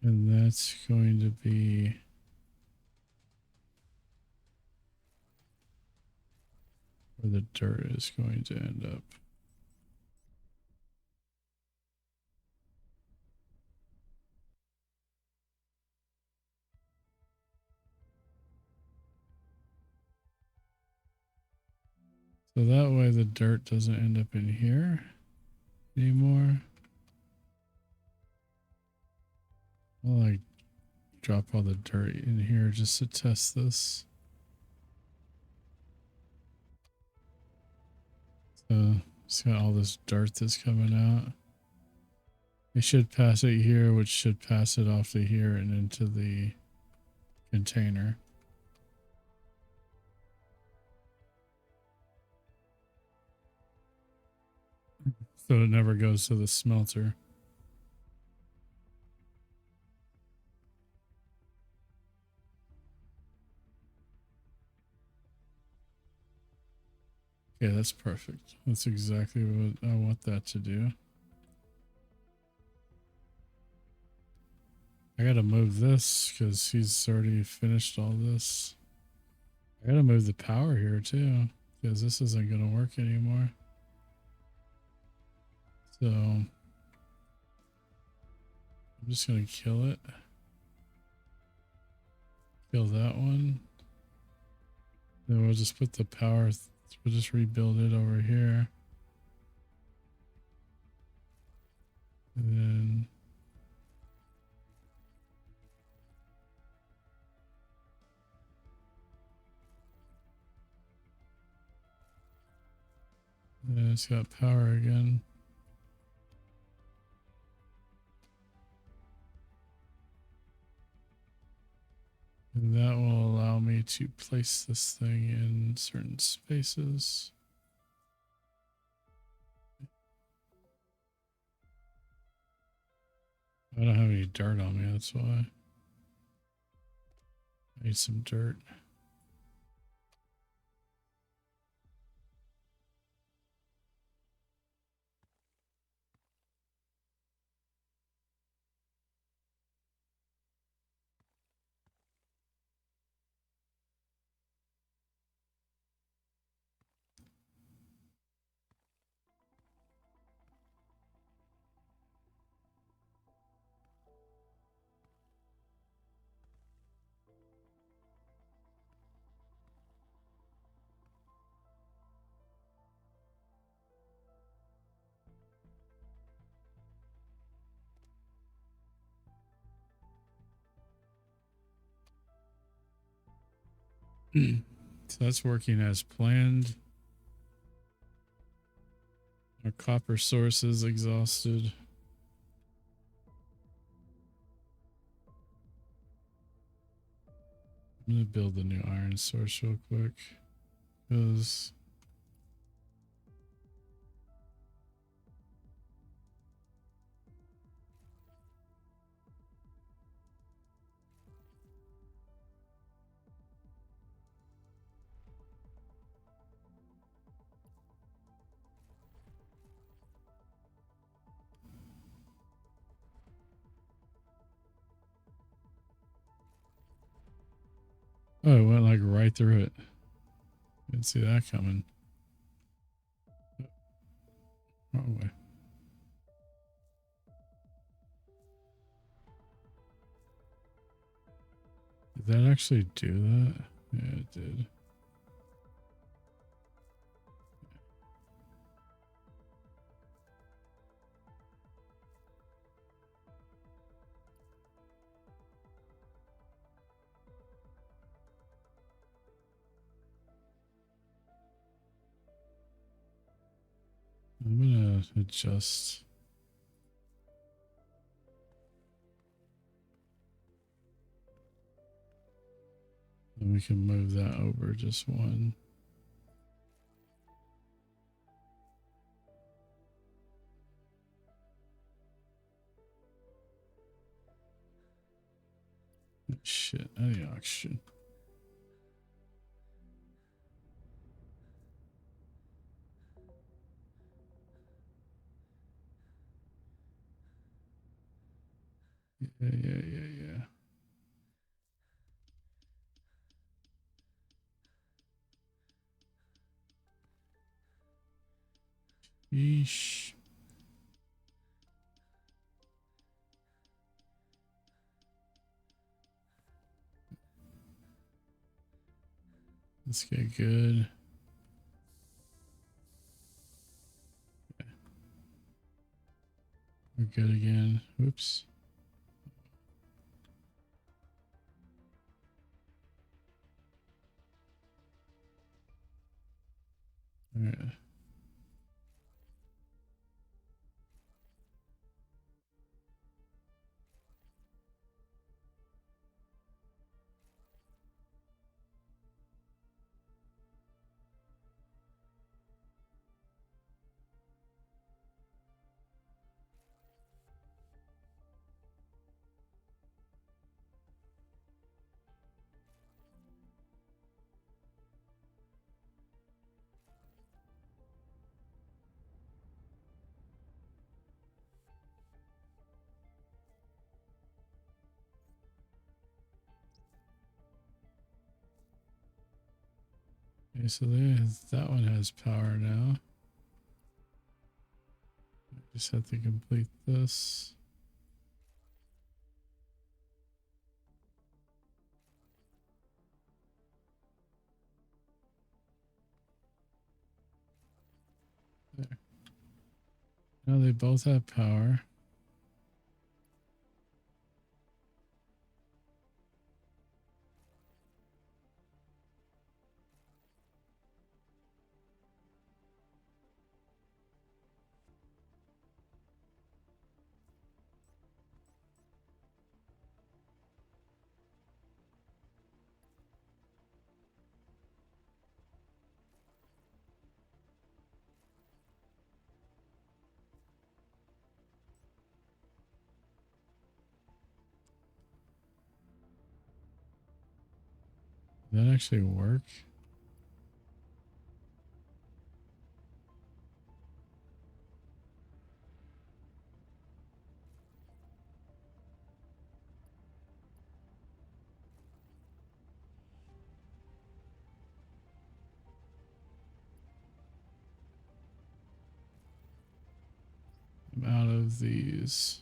And that's going to be where the dirt is going to end up. So that way the dirt doesn't end up in here anymore. I'll like drop all the dirt in here just to test this. So it's got all this dirt that's coming out. It should pass it here, which should pass it off to here and into the container. So it never goes to the smelter. Okay, that's perfect. That's exactly what I want that to do. I gotta move this because he's already finished all this. I gotta move the power here too because this isn't gonna work anymore. So I'm just gonna kill it. Kill that one. Then we'll just put the power So we'll just rebuild it over here. And then it's got power again. And that will allow me to place this thing in certain spaces. I don't have any dirt on me, that's why. I need some dirt. So that's working as planned. Our copper source is exhausted. I'm gonna build the new iron source real quick because oh, it went like right through it. Didn't see that coming. Wrong way. Did that actually do that? Yeah, it did. I'm gonna adjust. And we can move that over just one. Shit, I need oxygen. Yeah. Yeesh. Let's get good. We're good again. Whoops. All right. Okay, so that one has power now. I just have to complete this. Now they both have power. Did that actually work? I'm out of these.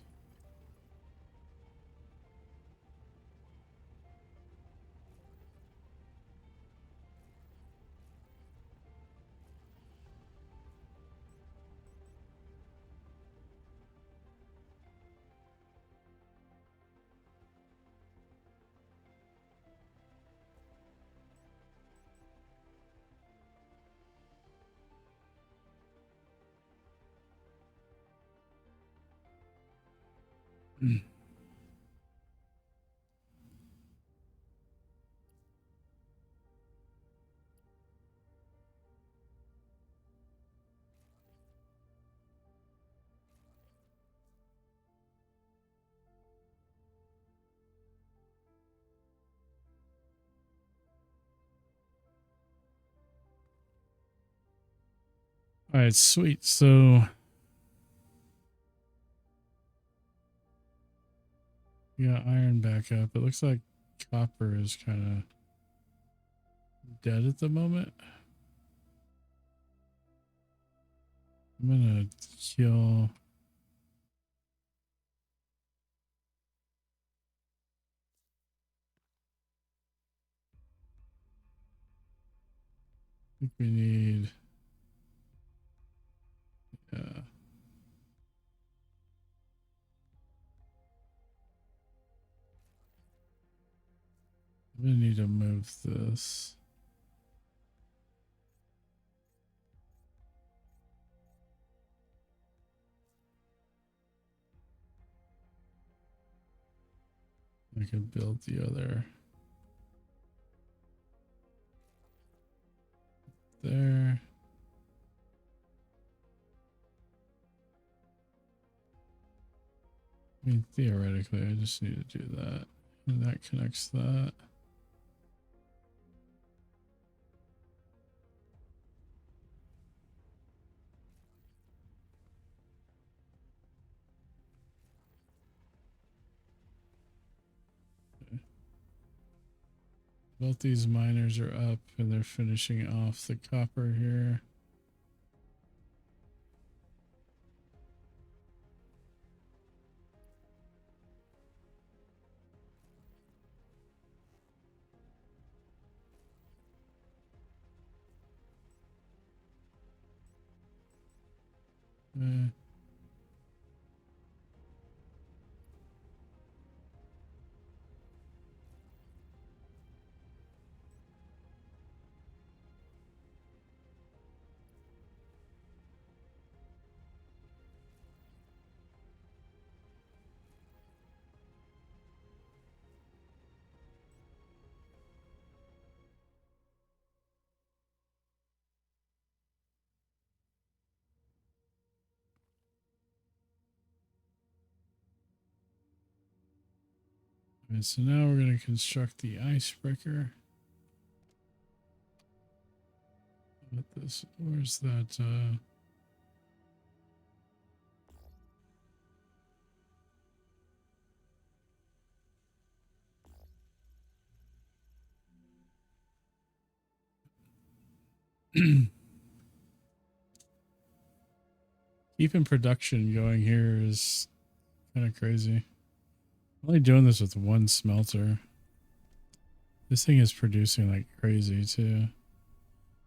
All right, sweet. So we got iron back up. It looks like copper is kind of dead at the moment. I'm gonna kill. I think we need. Yeah. I'm gonna need to move this. I can build the other there. I mean, theoretically, I just need to do that. And that connects that. Both these miners are up and they're finishing off the copper here. Uh, and so now we're going to construct the icebreaker. What this? Where's that? Keeping production going here is kind of crazy. I'm only doing this with one smelter. This thing is producing like crazy too.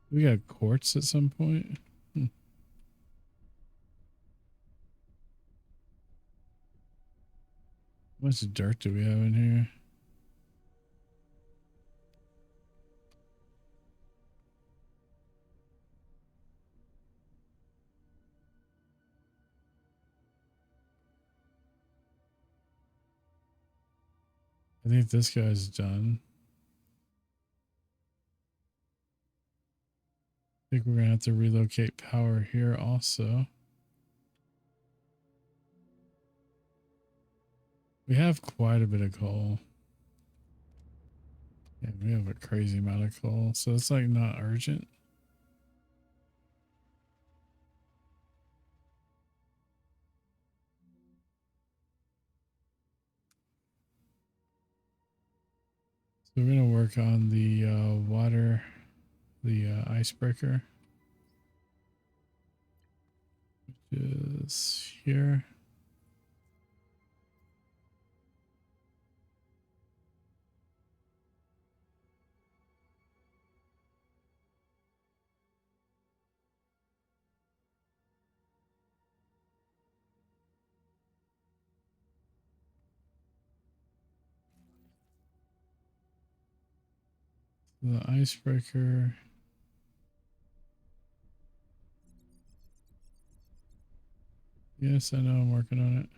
We got quartz at some point. How much dirt do we have in here? I think this guy's done. I think we're going to have to relocate power here also. We have quite a bit of coal. Yeah, we have a crazy amount of coal, so it's like not urgent. So we're going to work on the water, the icebreaker, which is here. The icebreaker. Yes, I know I'm working on it.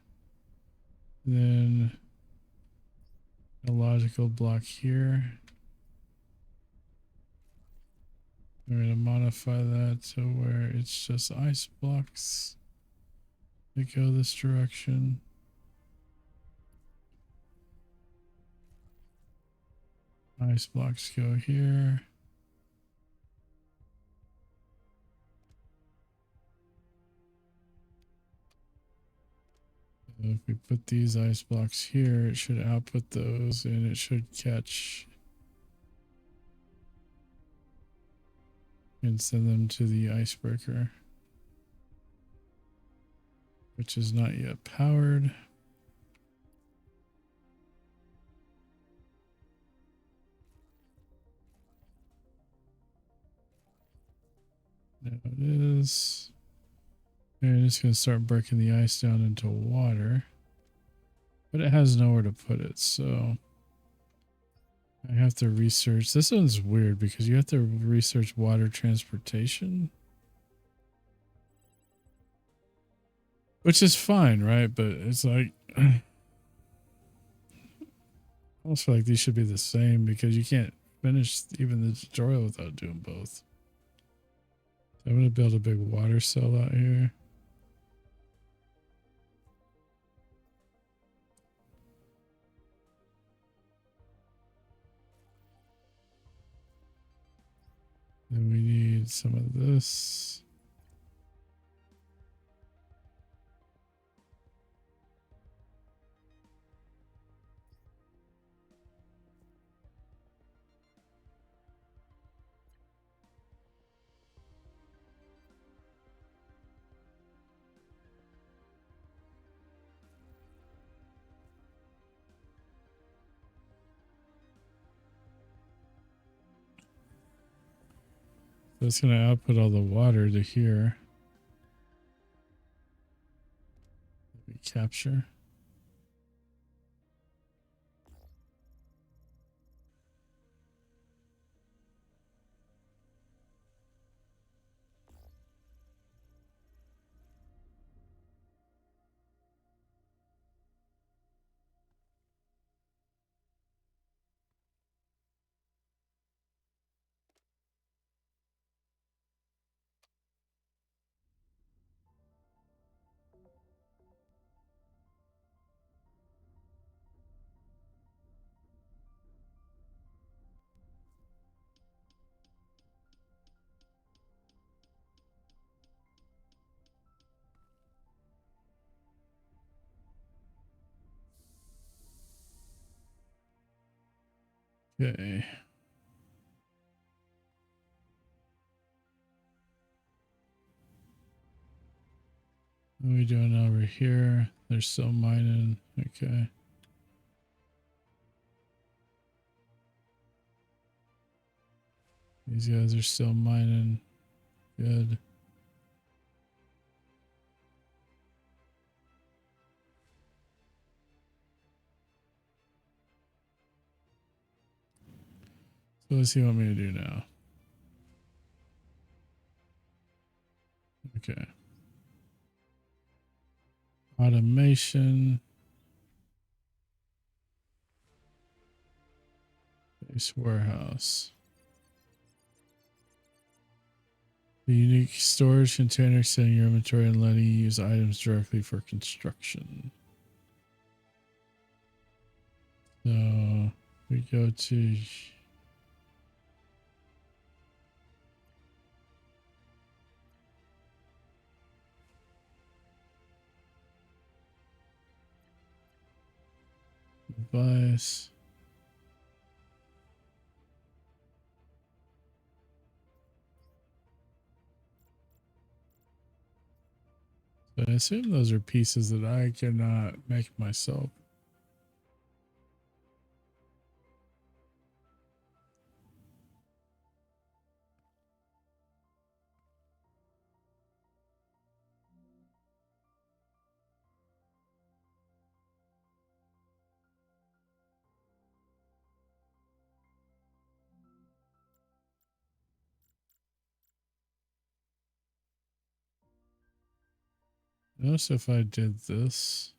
Then a logical block here. We're going to modify that to where it's just ice blocks that go this direction. Ice blocks go here. So if we put these ice blocks here, it should output those and it should catch and send them to the icebreaker, which is not yet powered. There it is. And it's going to start breaking the ice down into water, but it has nowhere to put it. So I have to research. This one's weird because you have to research water transportation, which is fine, right? But it's like, I almost feel like these should be the same because you can't finish even the tutorial without doing both. So I'm going to build a big water cell out here. Then we need some of this. So it's going to output all the water to here. We capture. Okay. What are we doing over here? They're still mining. Okay. These guys are still mining. Good. What does he want me to do now? Okay. Automation. Base warehouse. The unique storage container setting your inventory and letting you use items directly for construction. So we go to device. So I assume those are pieces that I cannot make myself. Notice if I did this.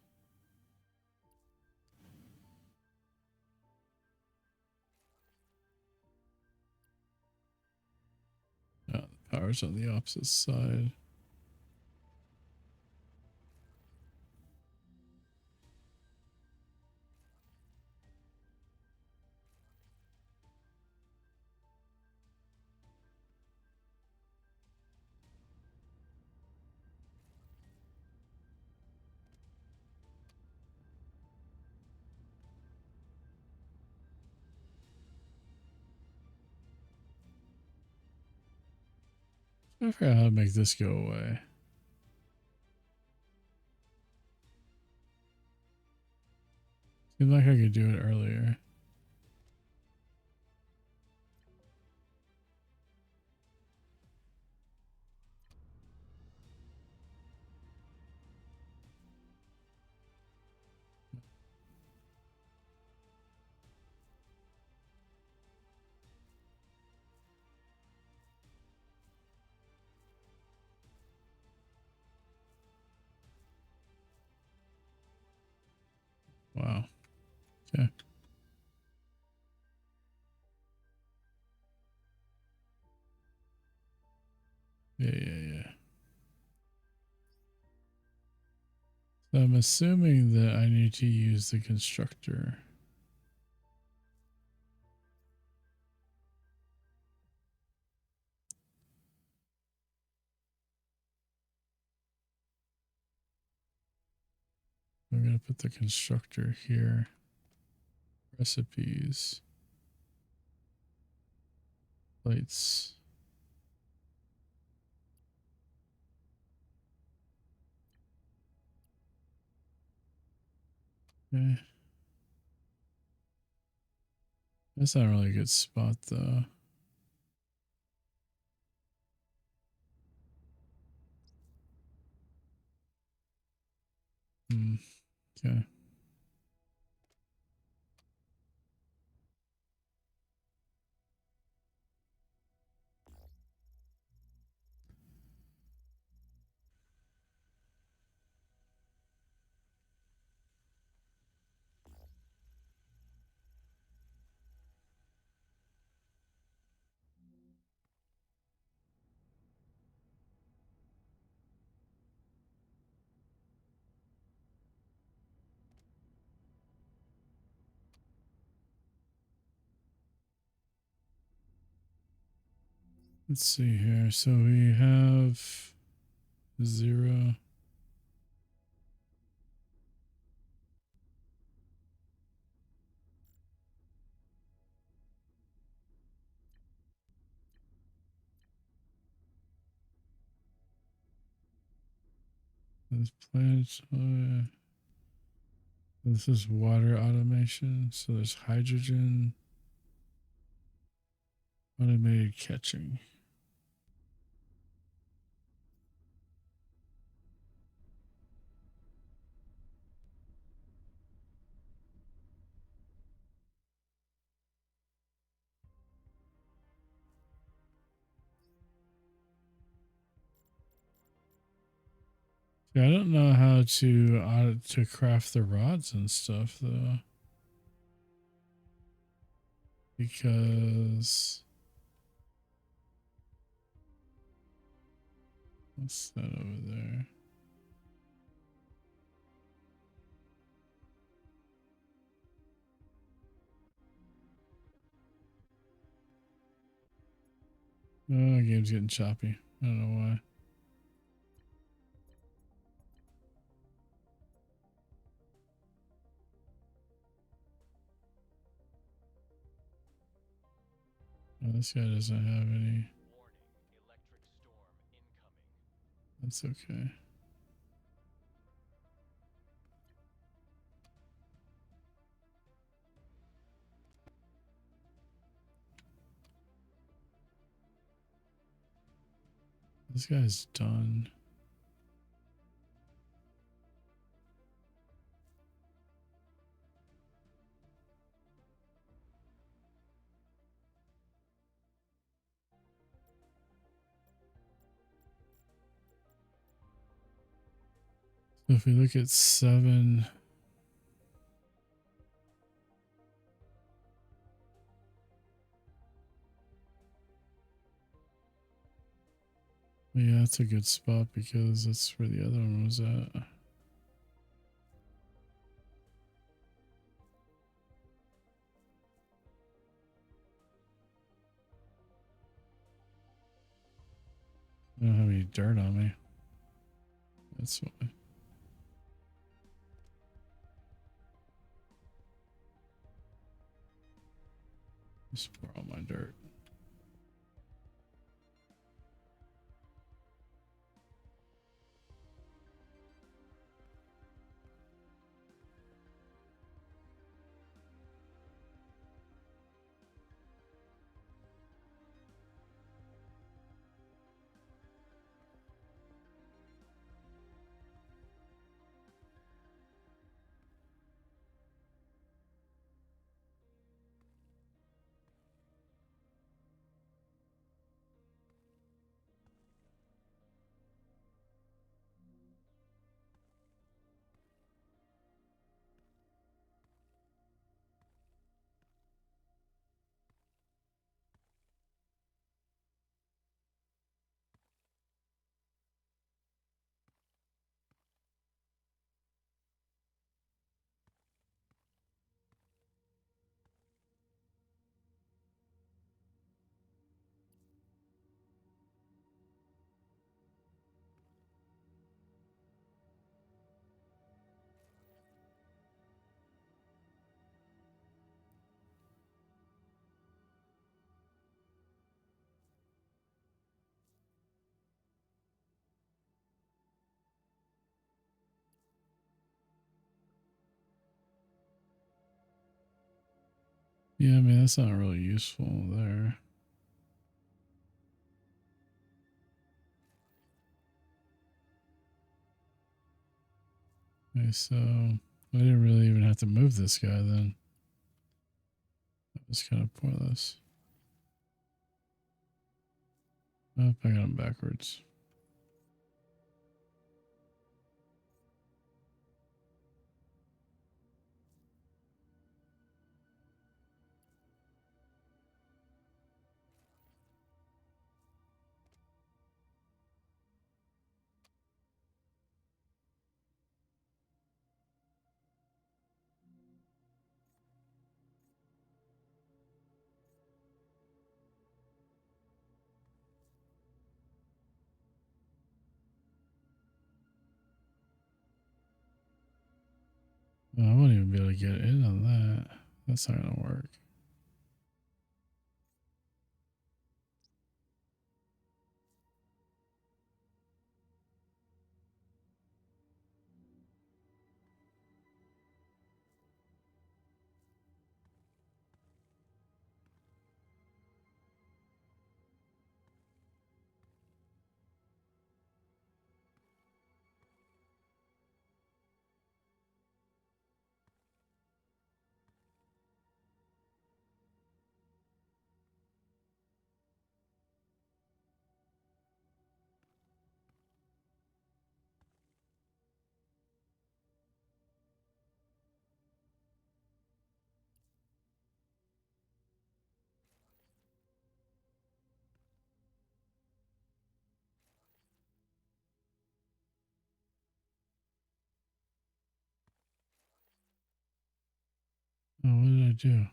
Oh, the power's on the opposite side. I forgot how to make this go away. Seemed like I could do it earlier. Wow. Okay. Yeah. So I'm assuming that I need to use the constructor. I'm going to put the constructor here. Recipes. Plates. Okay. That's not really a good spot though. Okay. Let's see here. So we have 0. This plant. This is water automation. So there's hydrogen. Automated catching. Yeah, I don't know how to craft the rods and stuff though, because what's that over there? Oh, game's getting choppy. I don't know why. Oh, this guy doesn't have any. That's okay. This guy's done. So if we look at 7, yeah, that's a good spot because that's where the other one was at. I don't have any dirt on me. That's why. Just pour all my dirt. Yeah, I mean, that's not really useful there. Okay, so I didn't really even have to move this guy then. That was kind of pointless. Oh, I got him backwards. Oh, I won't even be able to get in on that. That's not going to work. Oh, what did I do?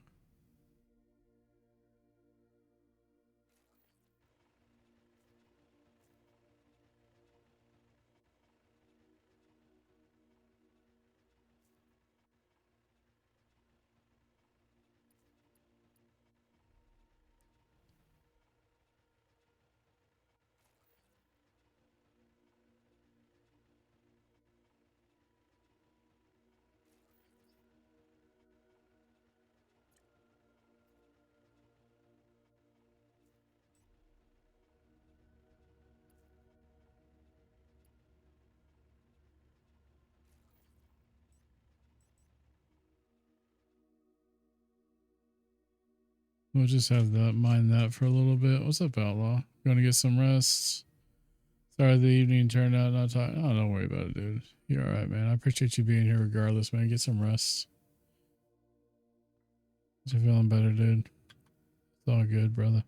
We'll just have that mind that for a little bit. What's up, Outlaw? Gonna get some rest. Sorry the evening turned out not talking. Oh, don't worry about it, dude. You're all right, man. I appreciate you being here regardless, man. Get some rest. You feeling better, dude? It's all good, brother.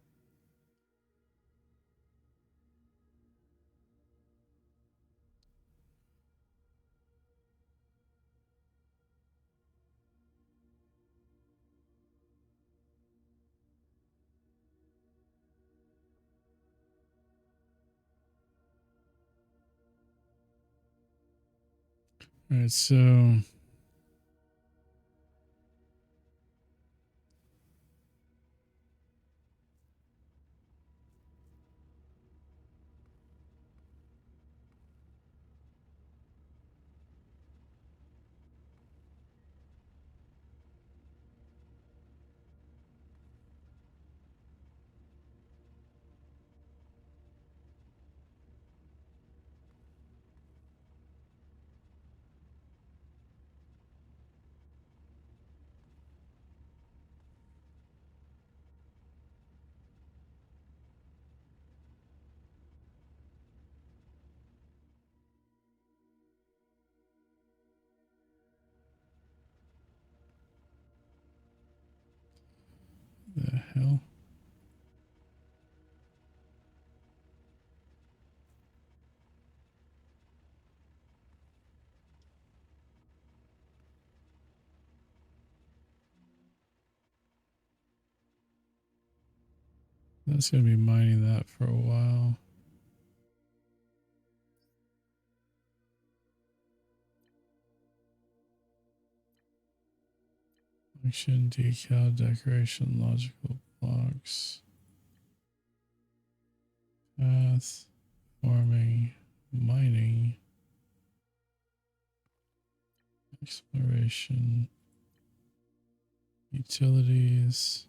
All right, so the hell? That's gonna be mining that for a while. Function, decal, decoration, logical blocks, path, farming, mining, exploration, utilities,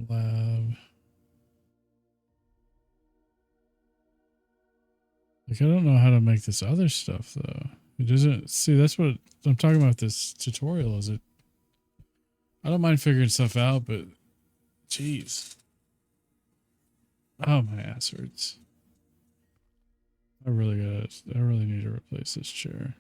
lab. Like, I don't know how to make this other stuff though. It doesn't see. That's what I'm talking about. This tutorial is it. I don't mind figuring stuff out, but jeez, oh my ass hurts. I really need to replace this chair.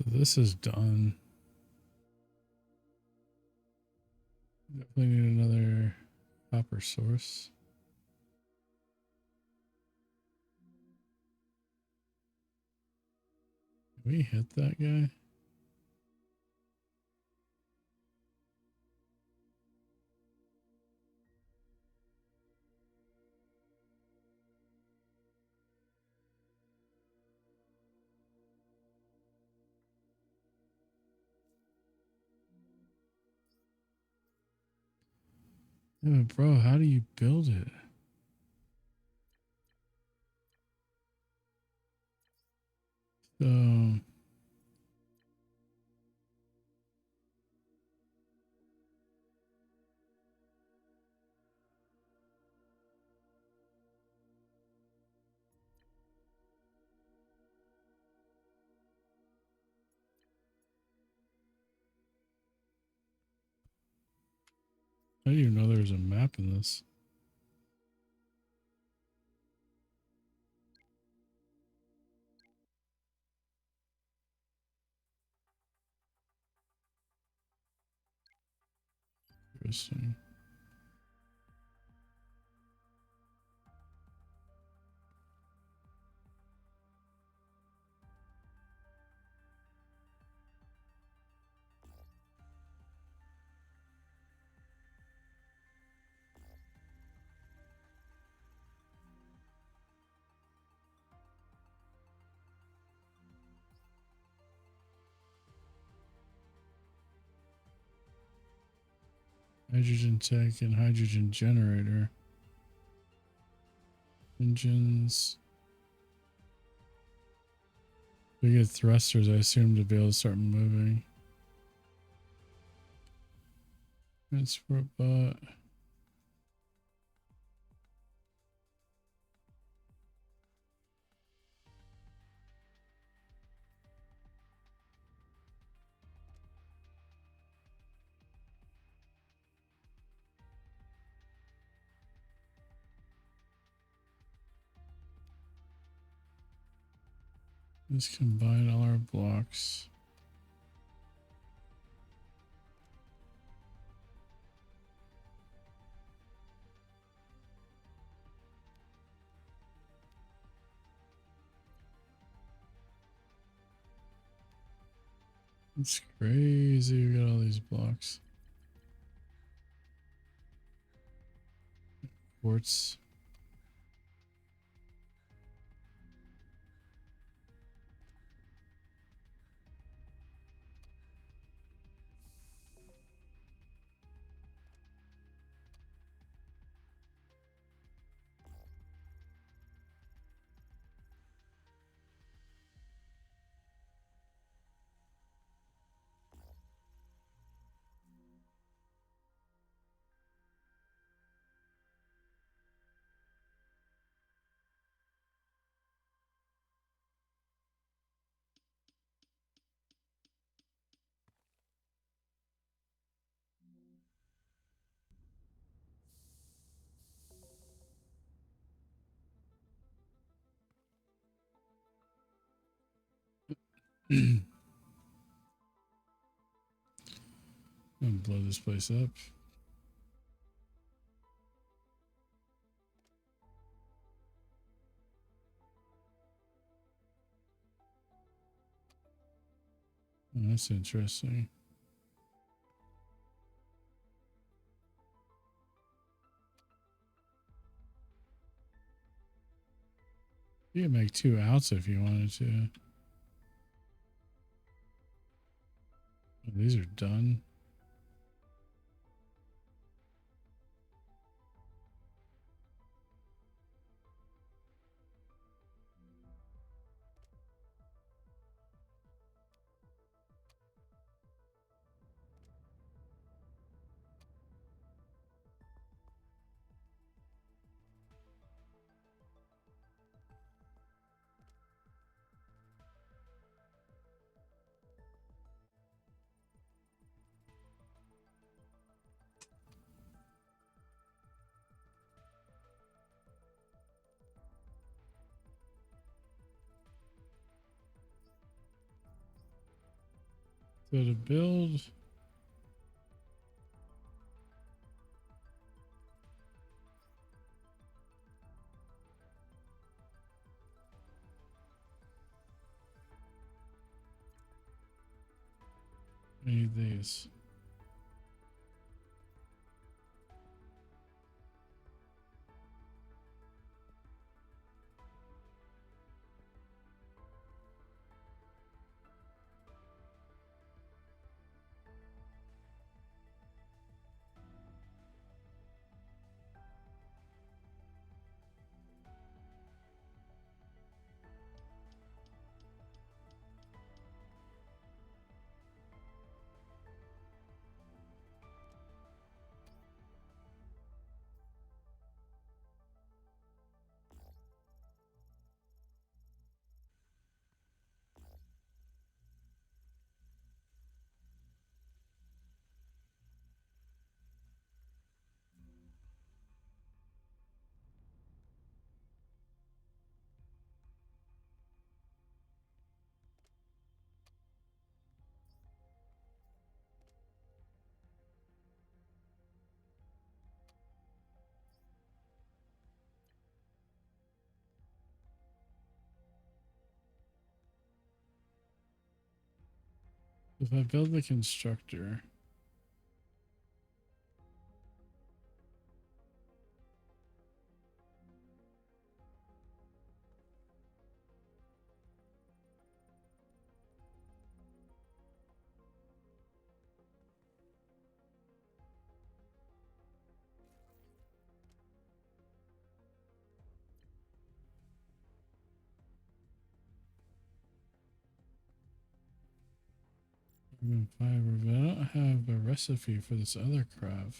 So this is done. Definitely need another copper source. Did we hit that guy? Yeah, but bro, how do you build it? So I didn't even know there was a map in this. Interesting. Hydrogen tank and hydrogen generator. Engines. We get thrusters, I assume, to be able to start moving. Transport bot. Let's combine all our blocks. It's crazy. We got all these blocks. Quartz. I'm gonna blow this place up. Oh, that's interesting. You can make 2 outs if you wanted to. Oh, these are done. So to build I need these. If I build the constructor, carbon fiber, but I don't have a recipe for this other crap.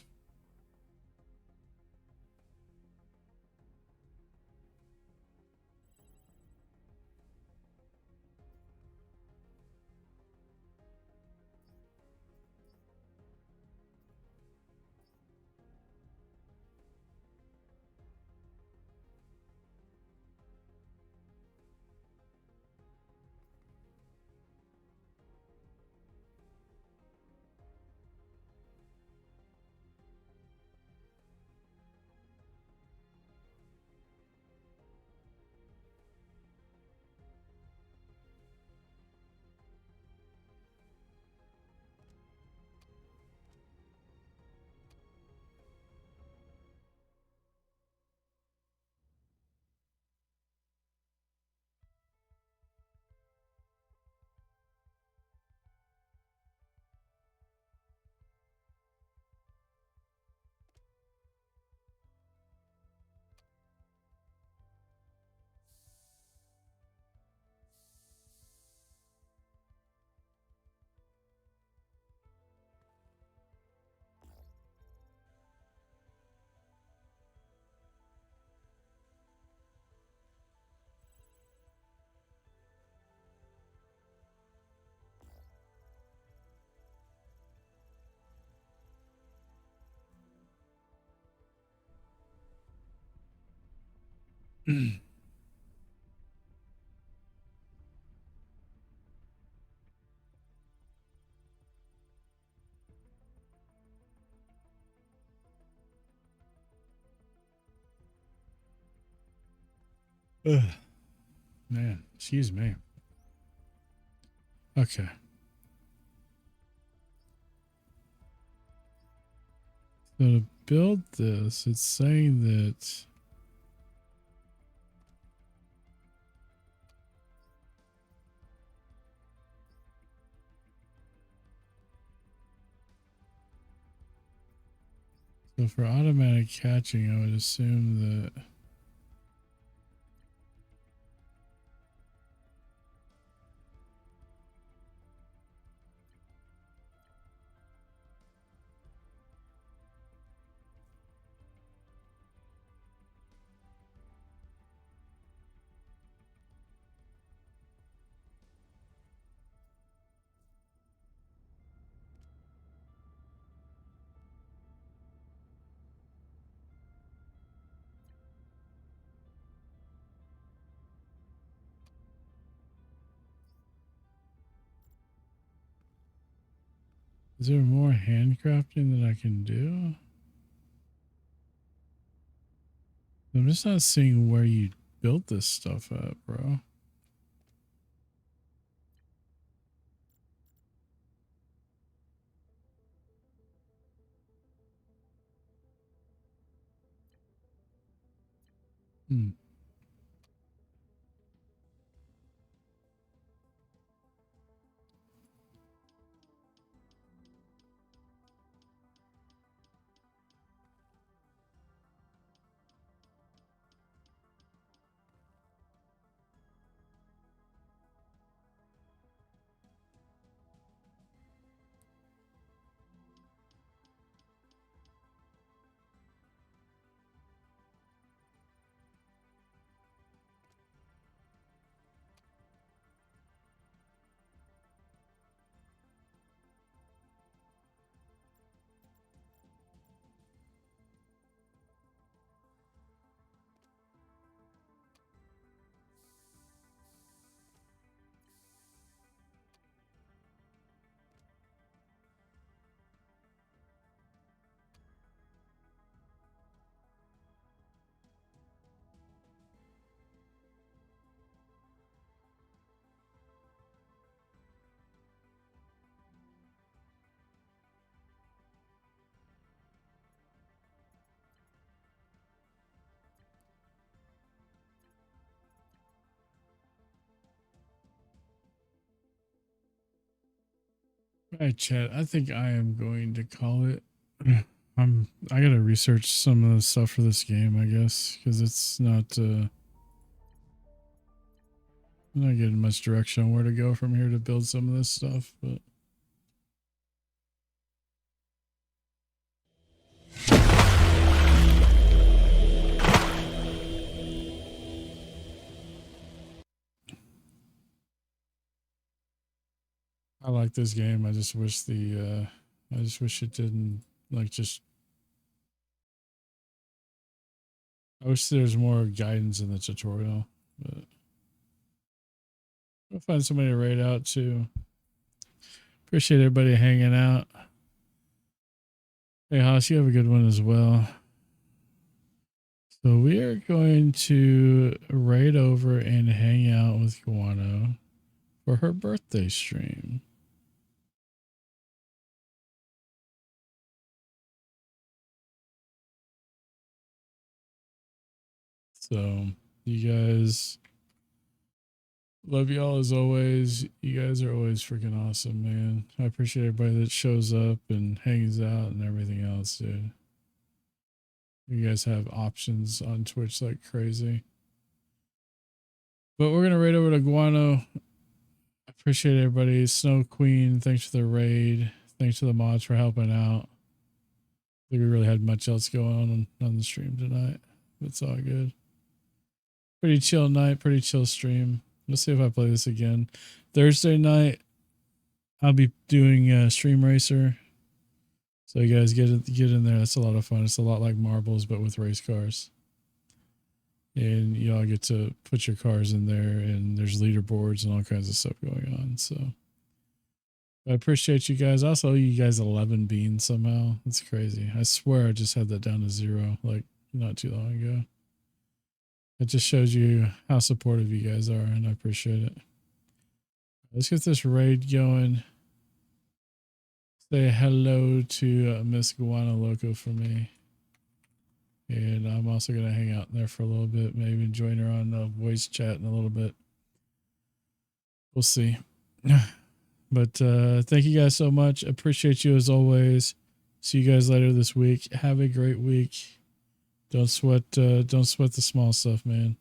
Ugh. Man, excuse me. Okay. So to build this, it's saying that so for automatic catching, I would assume that is there more handcrafting that I can do? I'm just not seeing where you built this stuff at, bro. Hmm. All right, chat. I think I am going to call it. I gotta research some of the stuff for this game, I guess, because it's not I'm not getting much direction on where to go from here to build some of this stuff, but I like this game. I just wish it didn't like just. I wish there's more guidance in the tutorial, but I'll find somebody to raid out too. Appreciate everybody hanging out. Hey, Haas, you have a good one as well. So we are going to raid over and hang out with Guano for her birthday stream. So you guys, love y'all as always. You guys are always freaking awesome, man. I appreciate everybody that shows up and hangs out and everything else, dude. You guys have options on Twitch like crazy. But we're going to raid over to Guano. Appreciate everybody. Snow Queen, thanks for the raid. Thanks to the mods for helping out. I think we really had much else going on the stream tonight. It's all good. Pretty chill night, pretty chill stream. Let's see if I play this again. Thursday night, I'll be doing Stream Racer. So you guys get in there. That's a lot of fun. It's a lot like marbles, but with race cars. And you all get to put your cars in there, and there's leaderboards and all kinds of stuff going on. So I appreciate you guys. I also owe you guys 11 beans somehow. That's crazy. I swear I just had that down to 0 like not too long ago. It just shows you how supportive you guys are, and I appreciate it. Let's get this raid going. Say hello to Miss Guana Loco for me. And I'm also going to hang out in there for a little bit, maybe join her on voice chat in a little bit. We'll see. But thank you guys so much. Appreciate you as always. See you guys later this week. Have a great week. Don't sweat the small stuff, man.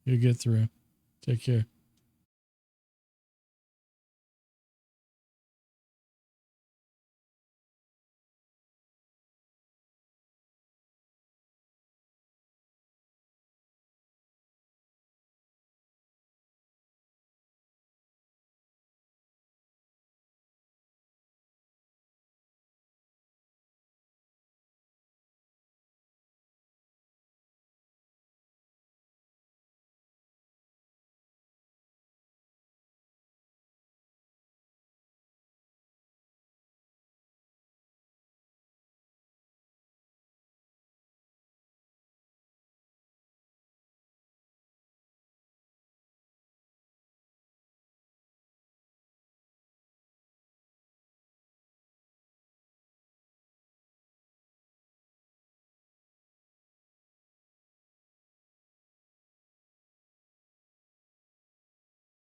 You'll get through. Take care.